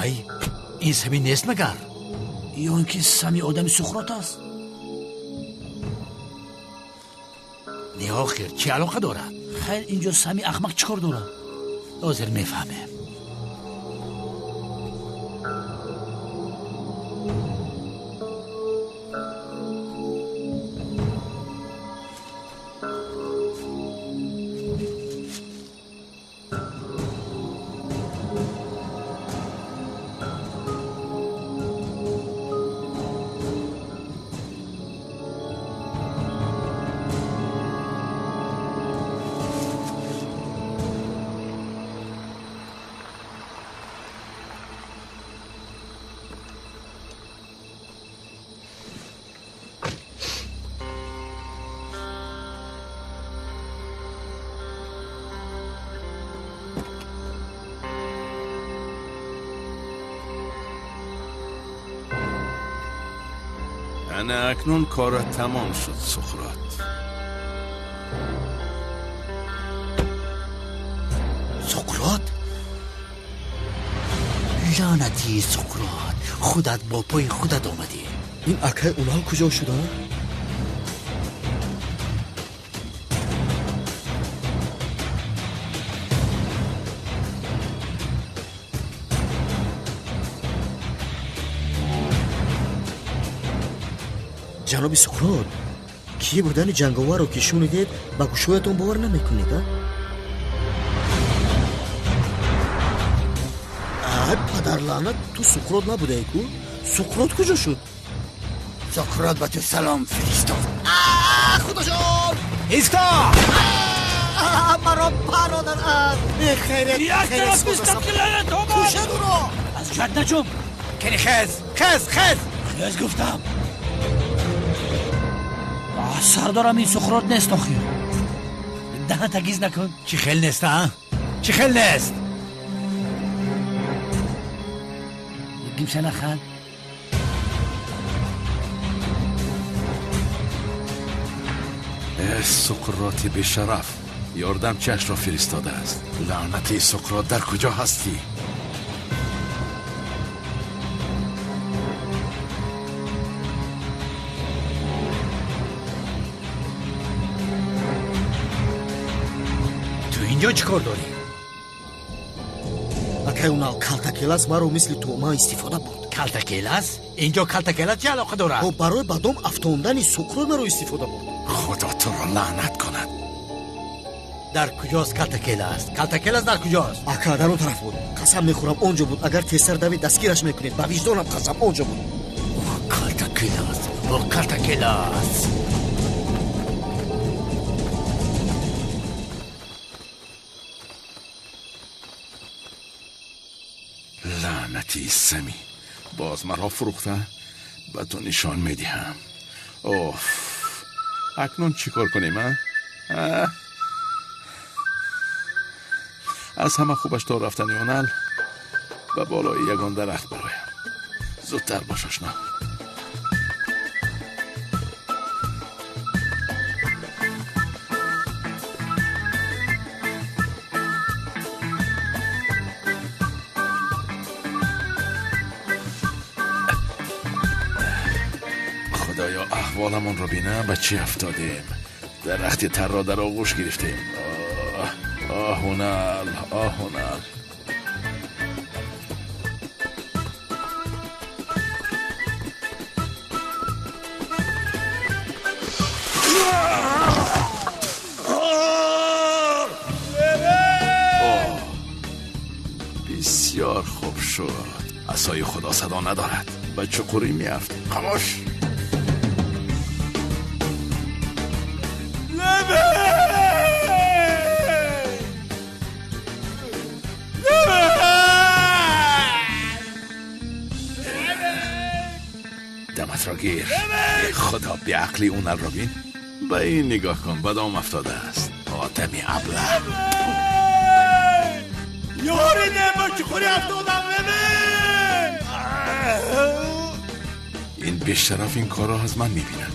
ای این سمی نیست مگر؟ یا اینکه سمی آدم سقراط است؟ نه آخر چی علاقه داره؟ خیلی اینجا سمی احمق چیکار داره؟ حاضر میفهمه. انا اکنون کارت تمام شد سقراط. سقراط؟ لعنتی سقراط، خودت با پای خودت آمدی. این اکه اونها کجا شدن؟ جناب سقراط، کی بودن جنگاور رو که شنیدید با گوشویتون باور نمیکنید؟ پدر لعنت، تو سقراط نبوده ای کو؟ سقراط کجا شد؟ سقراط با تو سلام فرستاد. خدا جان ایستا مرا برادر خیرت یک طرف بیستم که لعنت آمد. کوشه دورو از جد نجم. کنی خز گفتم. سردارم این سقراط نیست آخیر. دهن تگیز نکن. چی خیل نیست ها؟ چی خیل نیست؟ یکیم شنه خان سقراط به شرف یاردم چش را فرستاده است. لعنت سقراط در کجا هستی؟ اینجا چی کار داری؟ اکه اونا کلتکیلاس مرا مثل توما استفاده بود. کلتکیلاس؟ اینجا کلتکیلاس چه علاقه داره؟ خب برای بدم افتاندن سقراط مرا استفاده بود. خدا تو را لعنت کند. در کجاست کلتکیلاس؟ کلتکیلاس در کجاست؟ اکه در اون طرف بود. قسم میخورم اونجا بود. اگر تیسر دوید دستگیرش میکنید با وجدانم قسم اونجا بود. کلتکیلاس لعنتی سمی، باز مرا فروخته. به تو نشان میدهم. اوف، اکنون چیکار کنیم ها؟ از همه خوبش تا رفتن یونل به بالای یگان درخت برایم. زودتر باش آشنا. خدایا احوالمون رو بینه به چی افتادیم. درخت تر را در آغوش گرفتیم. آهونل. بسیار خوب شد. عصای خدا صدا ندارد. به چقوری میافت. خاموش. دمت را گیر. ای خدا بیعقلی اون را بین. به این نگاه کن بدام افتاده است. آدمی ابله یاری نمو که خوری افتادم این بیشترف این کارا از من میبینن.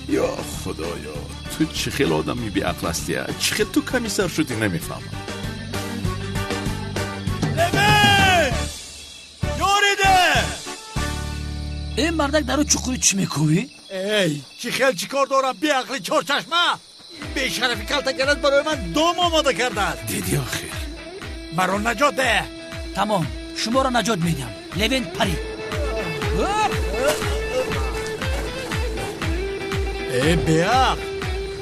یا خدایا تو چه خیل آدمی بی عقل هستی؟ چه خیل تو کمی سر شدی نمیفهمم. این مردک درو چکوری چی میکوی؟ ای چی خیل چی کار دارم بی عقلی چار چشمه. به شرفی کلتگرت برای من دوم آماده کرده. دیدی آخیر مرا نجات ده. تمام شما را نجات میدم. لوین پری. ای بیعق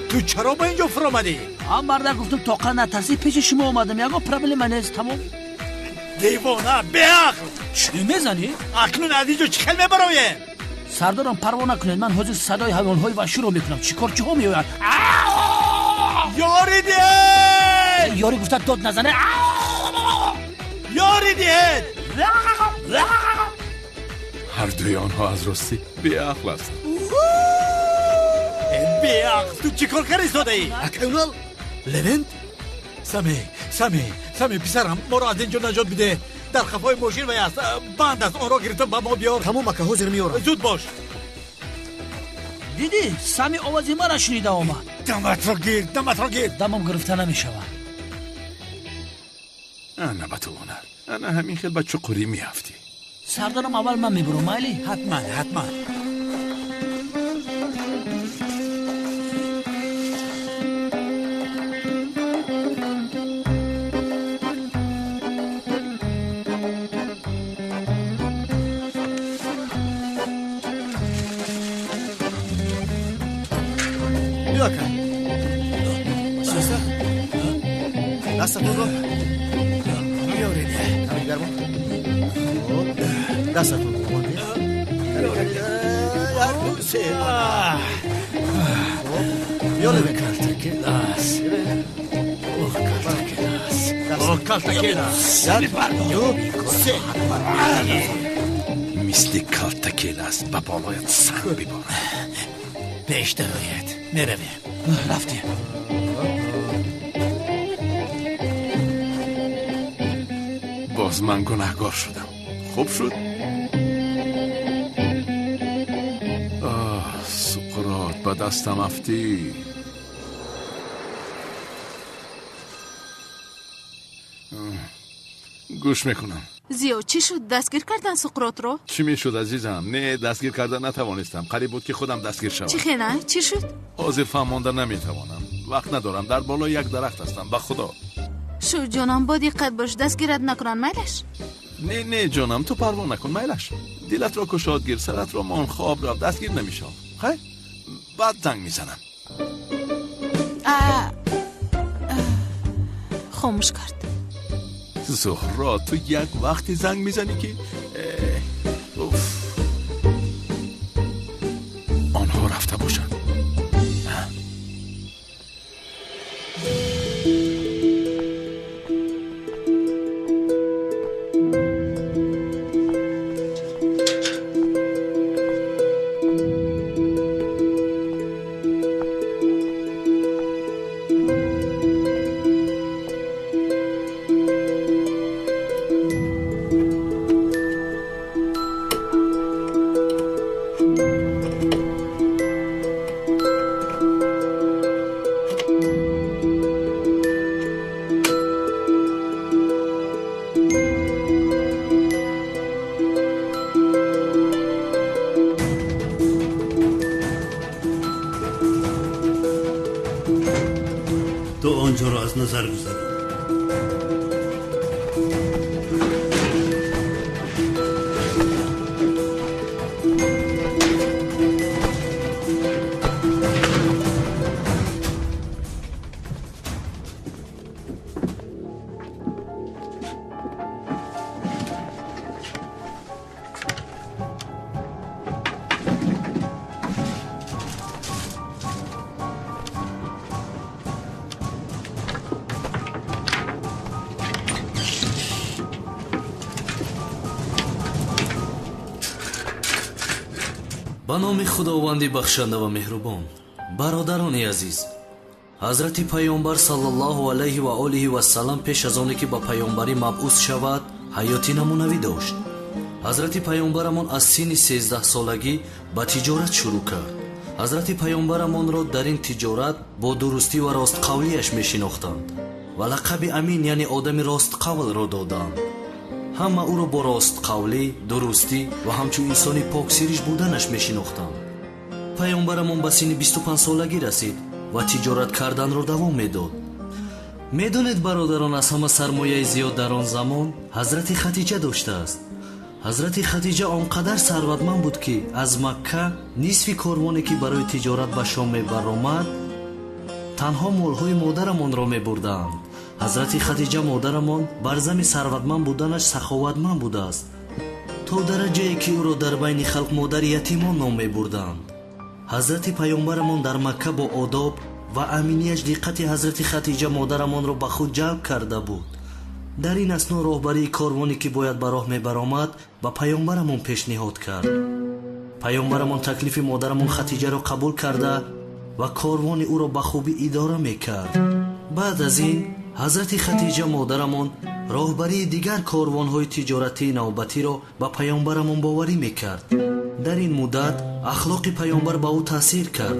تو چرا با اینجا فرامدی؟ هم مردک گفتم توقع نترسی پیش شما آمدم. یکو پرابلم نیست. تمام دیوانه بیعق چی میزنی؟ اکنون از اینجا چی خیل میبرایم؟ سردارم پروا نکنید من حضور صدای حیوانهای وحشی رو میکنم. چیکار چه ها میوید؟ یاری دید یاری گفته داد نزنه. یاری دید هر دوی آنها از راستی بی عقل هستند. بیعق تو چی کار کردی زاده ای؟ اکنون لوینت؟ سمی پسرم ما را از اینجا نجات بده. در خفای ماشین و است بند از آن را گرفتم به ما بیار. تمام که حاضر میارم. زود باش. دیدی سمی آوازی ما را شنیده آمد. دمت را گیر دمم گرفته نمیشود. انا بتوانم انا همین خیل بچه قری میافتی. سردارم اول من میبرم مایلی؟ حتما بیا کن دستتون رو بیارید. کمی گرمان دستتون رو بیا لبه کلتکلاس مثل کلتکلاس به بالایت سنگ ببارم. بیشتر رویت میرویم. رفتیم. باز من گناهگار شدم. خوب شد. سقراط به دستم افتی. گوش میکنم. زیو چی شد؟ دستگیر کردن سقراط رو؟ چی میشد عزیزم؟ نه دستگیر کردن نتوانستم. قریب بود که خودم دستگیر شوم. چی خیلی؟ چی شد؟ حاضر فهمانده نمیتوانم. وقت ندارم. در بالا یک درخت هستم. به خدا. شو جانم با دقت باش دستگیرت نکنن میلش. نه جانم تو پروا نکن میلش. دلت را کشاد گیر سرت را مان خواب را دستگیر نمیشم. خیر بعد زنگ میزنم. خاموش کرد. زهرا تو یک وقتی زنگ میزنی که آنها رفته باشن. تو آنجا را از نظر گذران. ба номи худованди бахшанда ва меҳрубон. бародарони азиз, ҳазрати паёнбар саллаллоҳу алайҳи ва олиҳи вассалам пеш аз оне ки ба паёнбарӣ мабъус шавад ҳаёти намунавӣ дошт. ҳазрати паёнбарамон аз синни 13 солагӣ ба тиҷорат шурӯъ кард. ҳазрати паёнбарамонро дар ин тиҷорат бо дурустӣ ва ростқавлияш мешинохтанд ва лақаби амин яъне одами ростқавлро доданд. ҳама ӯро бо ростқавлӣ, дурустӣ ва ҳамчун инсони поксириш буданаш мешинохтанд. паёнбарамон ба синни 25 солагӣ расид ва тиҷорат карданро давом медод. медонед бародарон, аз ҳама сармояи зиёд дар он замон ҳазрати хатиҷа доштааст. ҳазрати хатиҷа он қадар сарватманд буд ки аз Макка нисфи корвоне ки барои тиҷорат ба Шом мебаромад танҳо молҳои модарамонро мебурданд. ҳазрати хатиҷа модарамон бар зами сарватманд буданаш саховатманд будааст, то дараҷае ки ӯро дар байни халқ модари ятимон ном мебурданд. ҳазрати паёнбарамон дар Макка бо одоб ва аминияш диққати ҳазрати хатиҷа модарамонро ба худ ҷалб карда буд. дар ин асно роҳбарии корвоне ки бояд ба роҳ мебаромад ба паёнбарамон пешниҳод кард. паёнбарамон таклифи модарамон хатиҷаро қабул карда ва корвони ӯро ба хубӣ идора мекард. баъд аз ин ҳазрати хатиҷа модарамон роҳбарии дигар корвонҳои тиҷоратии навбатиро ба паёнбарамон боварӣ мекард. дар ин муддат ахлоқи паёнбар ба ӯ таъсир кард.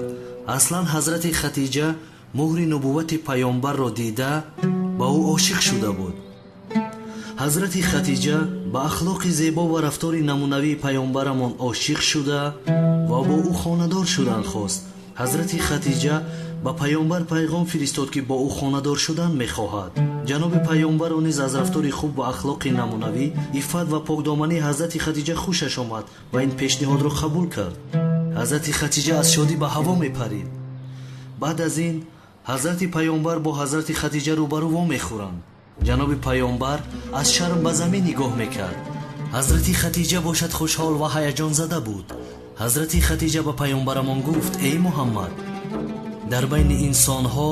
аслан ҳазрати хатиҷа муҳри нубуввати паёнбарро дида ба ӯ ошиқ шуда буд. ҳазрати хатиҷа ба ахлоқи зебо ва рафтори намунавии паёнбарамон ошиқ шуда ва бо ӯ хонадор шудан хост. ҳазрати хатиҷа ба паёнбар пайғом фиристод ки бо ӯ хонадор шудан мехоҳад. ҷаноби паёнбаро низ аз рафтори хуб ва ахлоқи намунавӣ, иффат ва покдомании ҳазрати хатиҷа хушаш омад ва ин пешниҳодро қабул кард. ҳазрати хатиҷа аз шодӣ ба ҳаво мепарид. баъд аз ин ҳазрати паёнбар бо ҳазрати хатиҷа рӯбарӯ вомехӯранд. ҷаноби паёнбар аз шарм ба замин нигоҳ мекард. ҳазрати хатиҷа бошад хушҳол ва ҳаяҷонзада буд. ҳазрати хатиҷа ба паёнбарамон гуфт: эй муҳаммад, дар байни инсонҳо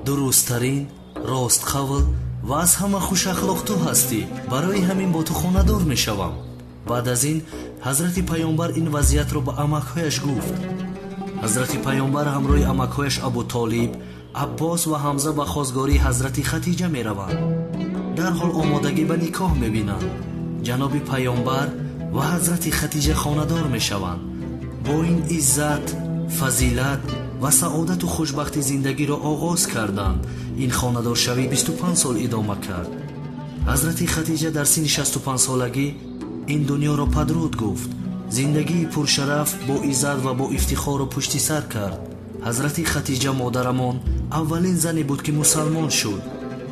дурусттарин, ростқавл ва аз ҳама хушахлоқ ту ҳастӣ. барои ҳамин бо ту хонадор мешавам. баъд аз ин ҳазрати паёнбар ин вазъиятро ба амакҳояш гуфт. ҳазрати паёнбар ҳамроҳи амакҳояш Абу Толиб, Аббос ва Ҳамза ба хостгории ҳазрати хатиҷа мераванд. дарҳол омодагӣ ба никоҳ мебинанд. ҷаноби паёнбар ва ҳазрати хатиҷа хонадор мешаванд. бо ин иззат, фазилат ва саодату хушбахти зиндагиро оғоз карданд. ин хонадоршавӣ 25 сол идома кард. ҳазрати хатиҷа дар синни 65 солагӣ ин дуньёро падруд гуфт. зиндагии пуршараф бо иззат ва бо ифтихорро пушти сар кард. ҳазрати хатиҷа модарамон аввалин зане буд ки мусалмон шуд.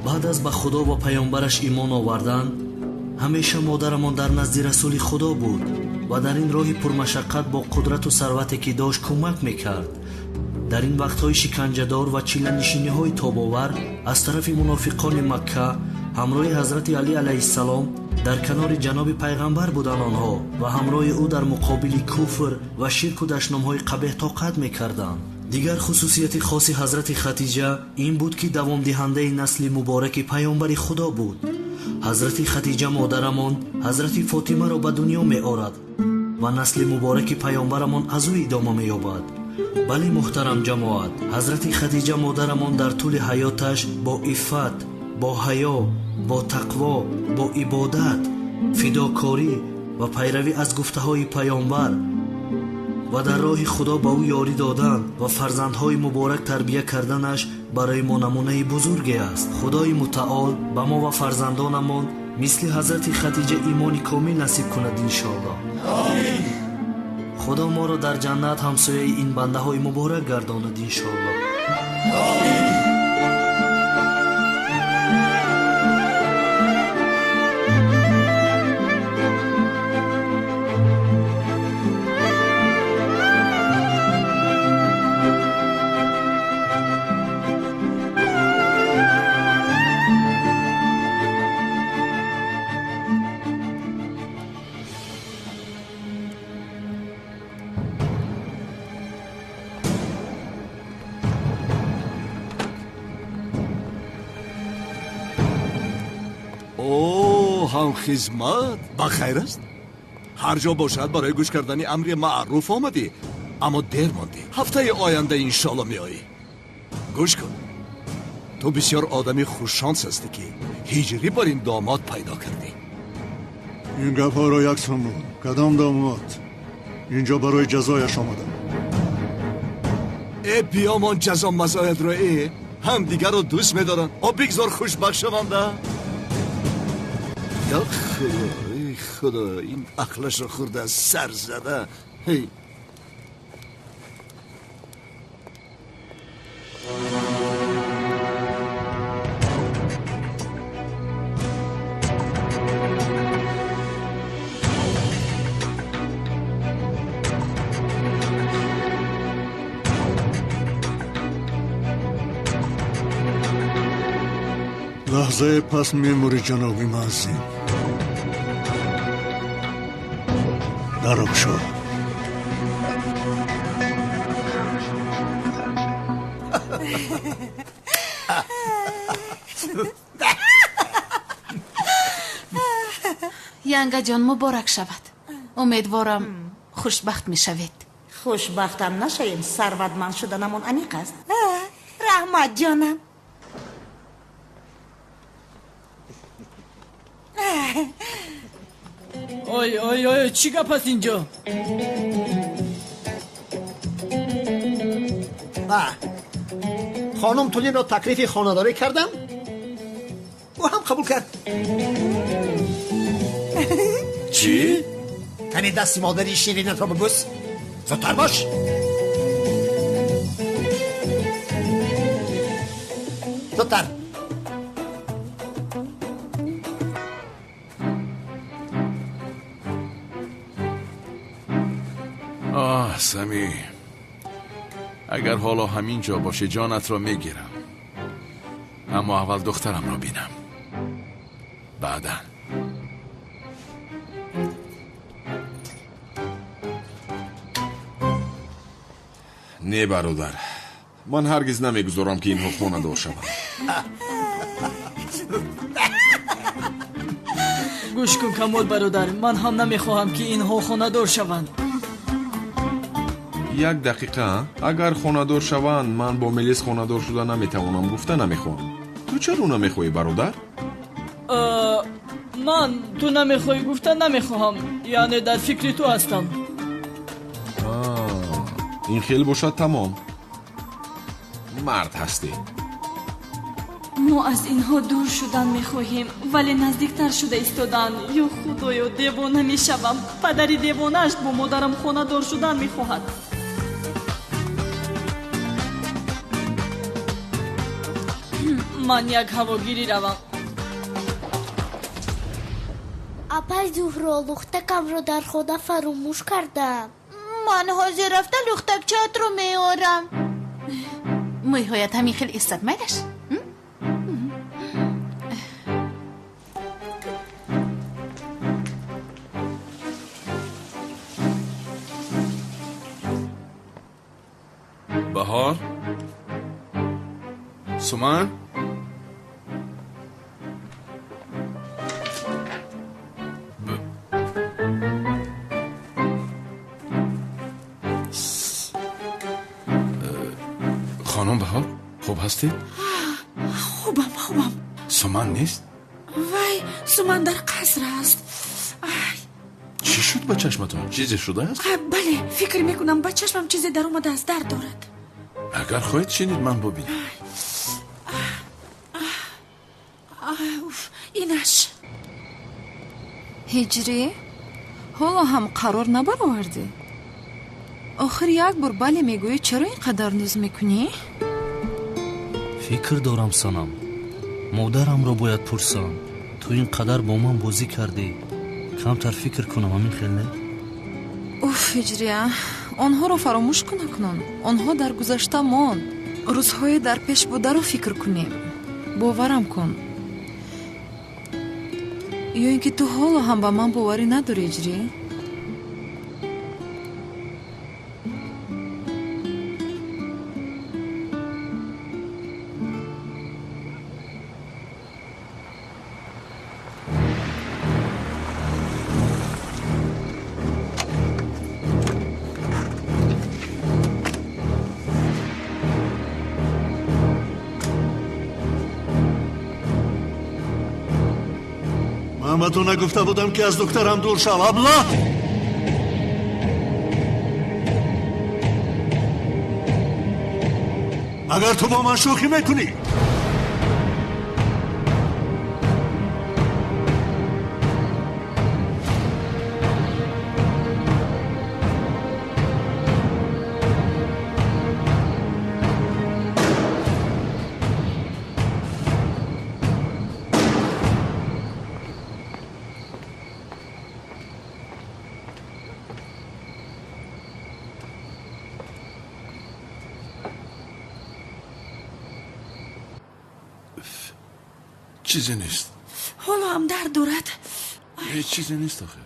баъд аз ба худо ва паёнбараш имон овардан, ҳамеша модарамон дар назди расули худо буд ва дар ин роҳи пурмашаққат бо қудрату сарвате ки дошт кӯмак мекард. дар ин вақтҳои шиканҷадор ва чиланишиниҳои тобовар аз тарафи мунофиқони Макка ҳамроҳи ҳазрати Алӣ алайҳиссалом дар канори ҷаноби пайғамбар буданд онҳо ва ҳамроҳи ӯ дар муқобили куфр ва ширку дашномҳои қабеҳ тоқат мекарданд. дигар хусусияти хоси ҳазрати хатиҷа ин буд ки давомдиҳандаи насли мубораки паёнбари худо буд. ҳазрати хатиҷа модарамон ҳазрати Фотимаро ба дуньё меорад ва насли мубораки паёнбарамон аз ӯ идома меёбад. бале муҳтарам ҷамоат, ҳазрати хатиҷа модарамон дар тӯли ҳаёташ бо иффат, бо ҳаё, бо тақво, бо ибодат, фидокорӣ ва пайравӣ аз гуфтаҳои паёнбар ва дар роҳи худо ба ӯ ёрӣ додан ва фарзандҳои муборак тарбия карданаш барои мо намунаи бузурге аст. худои мутаол ба мо ва фарзандонамон мисли ҳазрати хатиҷа имони комил насиб кунад иншоаллоҳ. амин. худо моро дар ҷаннат ҳамсояи ин бандаҳои муборак гардонад иншоаллоҳ. амин. ҳамхизмат ба хайр аст. ҳар ҷо бошад барои гӯш кардани амри маъруф омадӣ. اما دیر ماندی. هفته آینده انشالله میایی. گوش کن، تو بسیار آدمی خوششانس هستی که هجری بر این داماد پیدا کردی. این گپ‌ها را یک سمون. کدام داماد؟ اینجا برای جزایش آمدم. ای بیامان جزا مزایت رو هم دیگر رو دوست میدارن. بگذار خوشبخت شونده. یا خدا، ای خدا، این عقلش رو خورده سر زده. هی لحظه پس میموری جنابی معظم. درم شو. ینگا جان مبارک شود. امیدوارم خوشبخت می شوید. خوشبختم نشویم، ثروتمند شدنمون عمیق است. رحمت جانم. اوی چی گپ است اینجا؟ خانم تولین را تکلیف خانه‌داری کردم، او هم قبول کرد. چی؟ تنی دست مادری شیرینت را ببوس. زودتر باش. زودتر. سمی، اگر حالا همین جا باشه جانت را میگیرم، اما اول دخترم را بینم، بعدا. نه برادر، من هرگز نمیگذارم که اینها خانه دار شوند. گوش کن کمال برادر، من هم نمیخواهم که اینها خانه دار شوند. یک دقیقه، اگر خانه‌دار شوند من با ملیس خانه‌دار شده نمیتوانم گفته نمیخوام. تو چرا نمیخوای برادر؟ من تو نمیخوای گفته نمیخواهم، یعنی در فکر تو هستم. این خیلی باشد تمام. مرد هستی. ما از اینها دور شدن میخواهیم ولی نزدیکتر شده ایستادن. یا خدایا دیوانه میشوم. پدری دیوانه‌اش با مادرم خانه دار شدن میخواهد. من یک هواگیری روم. اپای زهرا، لختکم رو در خدا فراموش کردم. من حاضر رفته لختکچه‌ات رو میارم. میهایت همین خیلی استدمالش. بهار؟ سومن؟ خانم بهار خوب هستید؟ خوبم. سومن نیست؟ وای، سومن در قصر است. چی شد با چشمتون؟ چیزی شده است؟ بله، فکر میکنم با چشمم چیزی در اومده از درد دارد. اگر خواهید شنید من ببینم. اینش هجری حالا هم قرار نبرآوردی؟ آخر یک بار بله میگویی، چرا اینقدر نوز میکنی؟ فکر دارم سنم، مادرم رو باید پرسم. تو اینقدر با من بازی کردی، کمتر فکر کنم همین خیلی؟ اوف هجریه، آنها رو فراموش نکن. آنها در گذشته ماند. روزهای در پیش بوده رو فکر کنیم. باورم کن. یا اینکه تو حالا هم به من باوری نداری هجری؟ من به تو نگفته بودم که از دخترم دور شو ابله. اگر تو با من شوخی میکنی چیزی نیست. حالا هم درد دارد. هیچ چیزی نیست آخه.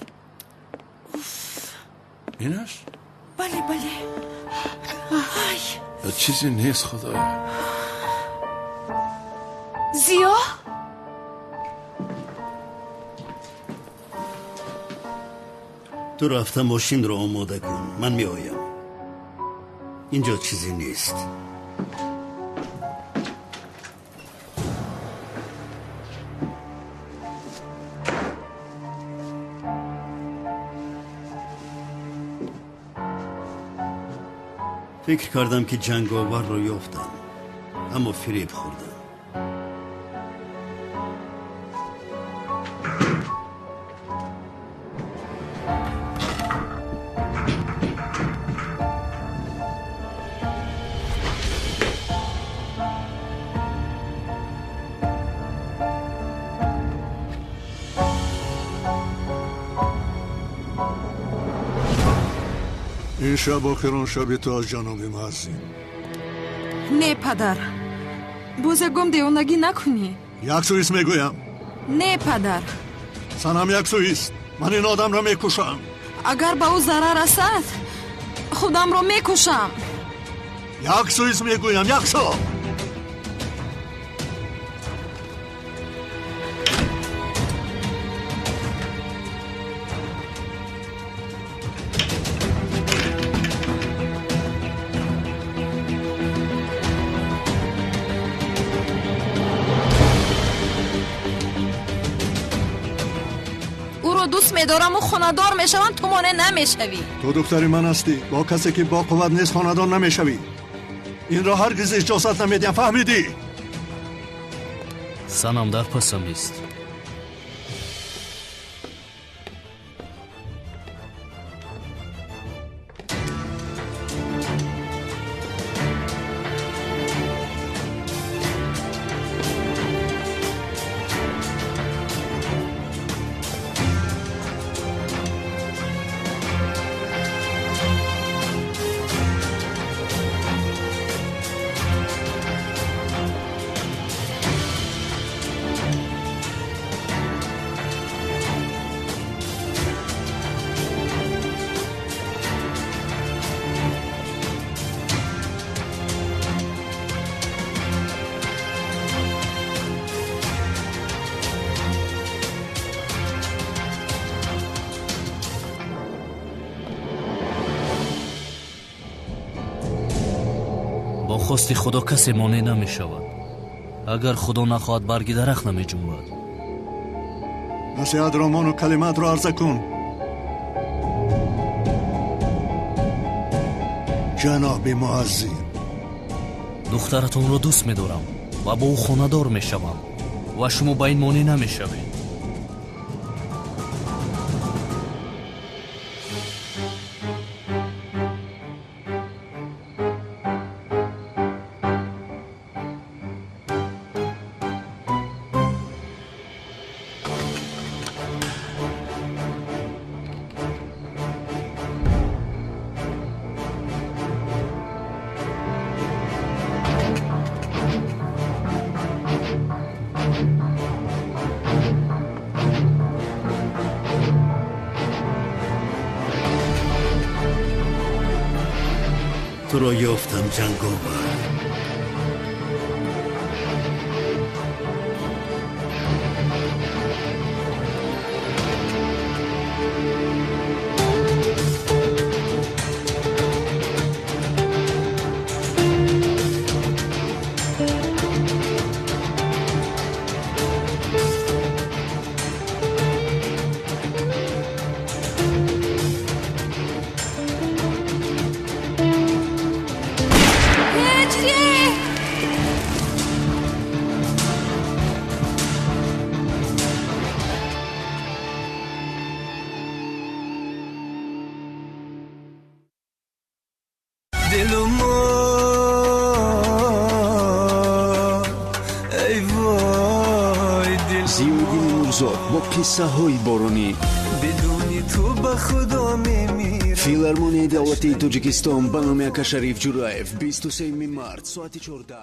اینش؟ بله بله. چیزی نیست خدا. زیا؟ تو رفتم ماشین رو آماده کن، من می آیم. اینجا چیزی نیست. فکر کردم که جنگاور رو یافتم، اما فریب خوردم. این شب آخران شب تو از جناب معظم. نه پدر، بزرگم دیوانگی نکنی. یک سویست میگویم. نه پدر. سنم یک سویست. من این آدم را میکشم. اگر به او ضرر رسد خودم را میکشم. یک سویست میگویم، یک سو. دوست میدارم و خاندار میشوم، تو مانع نمیشوی. تو دختری من هستی، با کسی که با قوت نیست خاندار نمیشوی. این را هرگز اجازت نمیدیم، فهمیدی؟ سنم در پسم است. با خواست خدا کسی مانع نمی شود. اگر خدا نخواهد برگی درخت نمی جنبد. نصیحت رامان و کلمات را عرضه کن. جناب معظم، دخترتون رو دوست می دارم و با او خاندار می شوم و شما با این مانع نمی شوید. تو را یافتم جنگاور. دل و مار ای وای دل زیودین نورزاد با قصه های بارانی بدونی تو به خدا میمیرم. فیلارمونی دولتی تاجیکستان بنامه شریف جورایف 23 مارس ساعت 14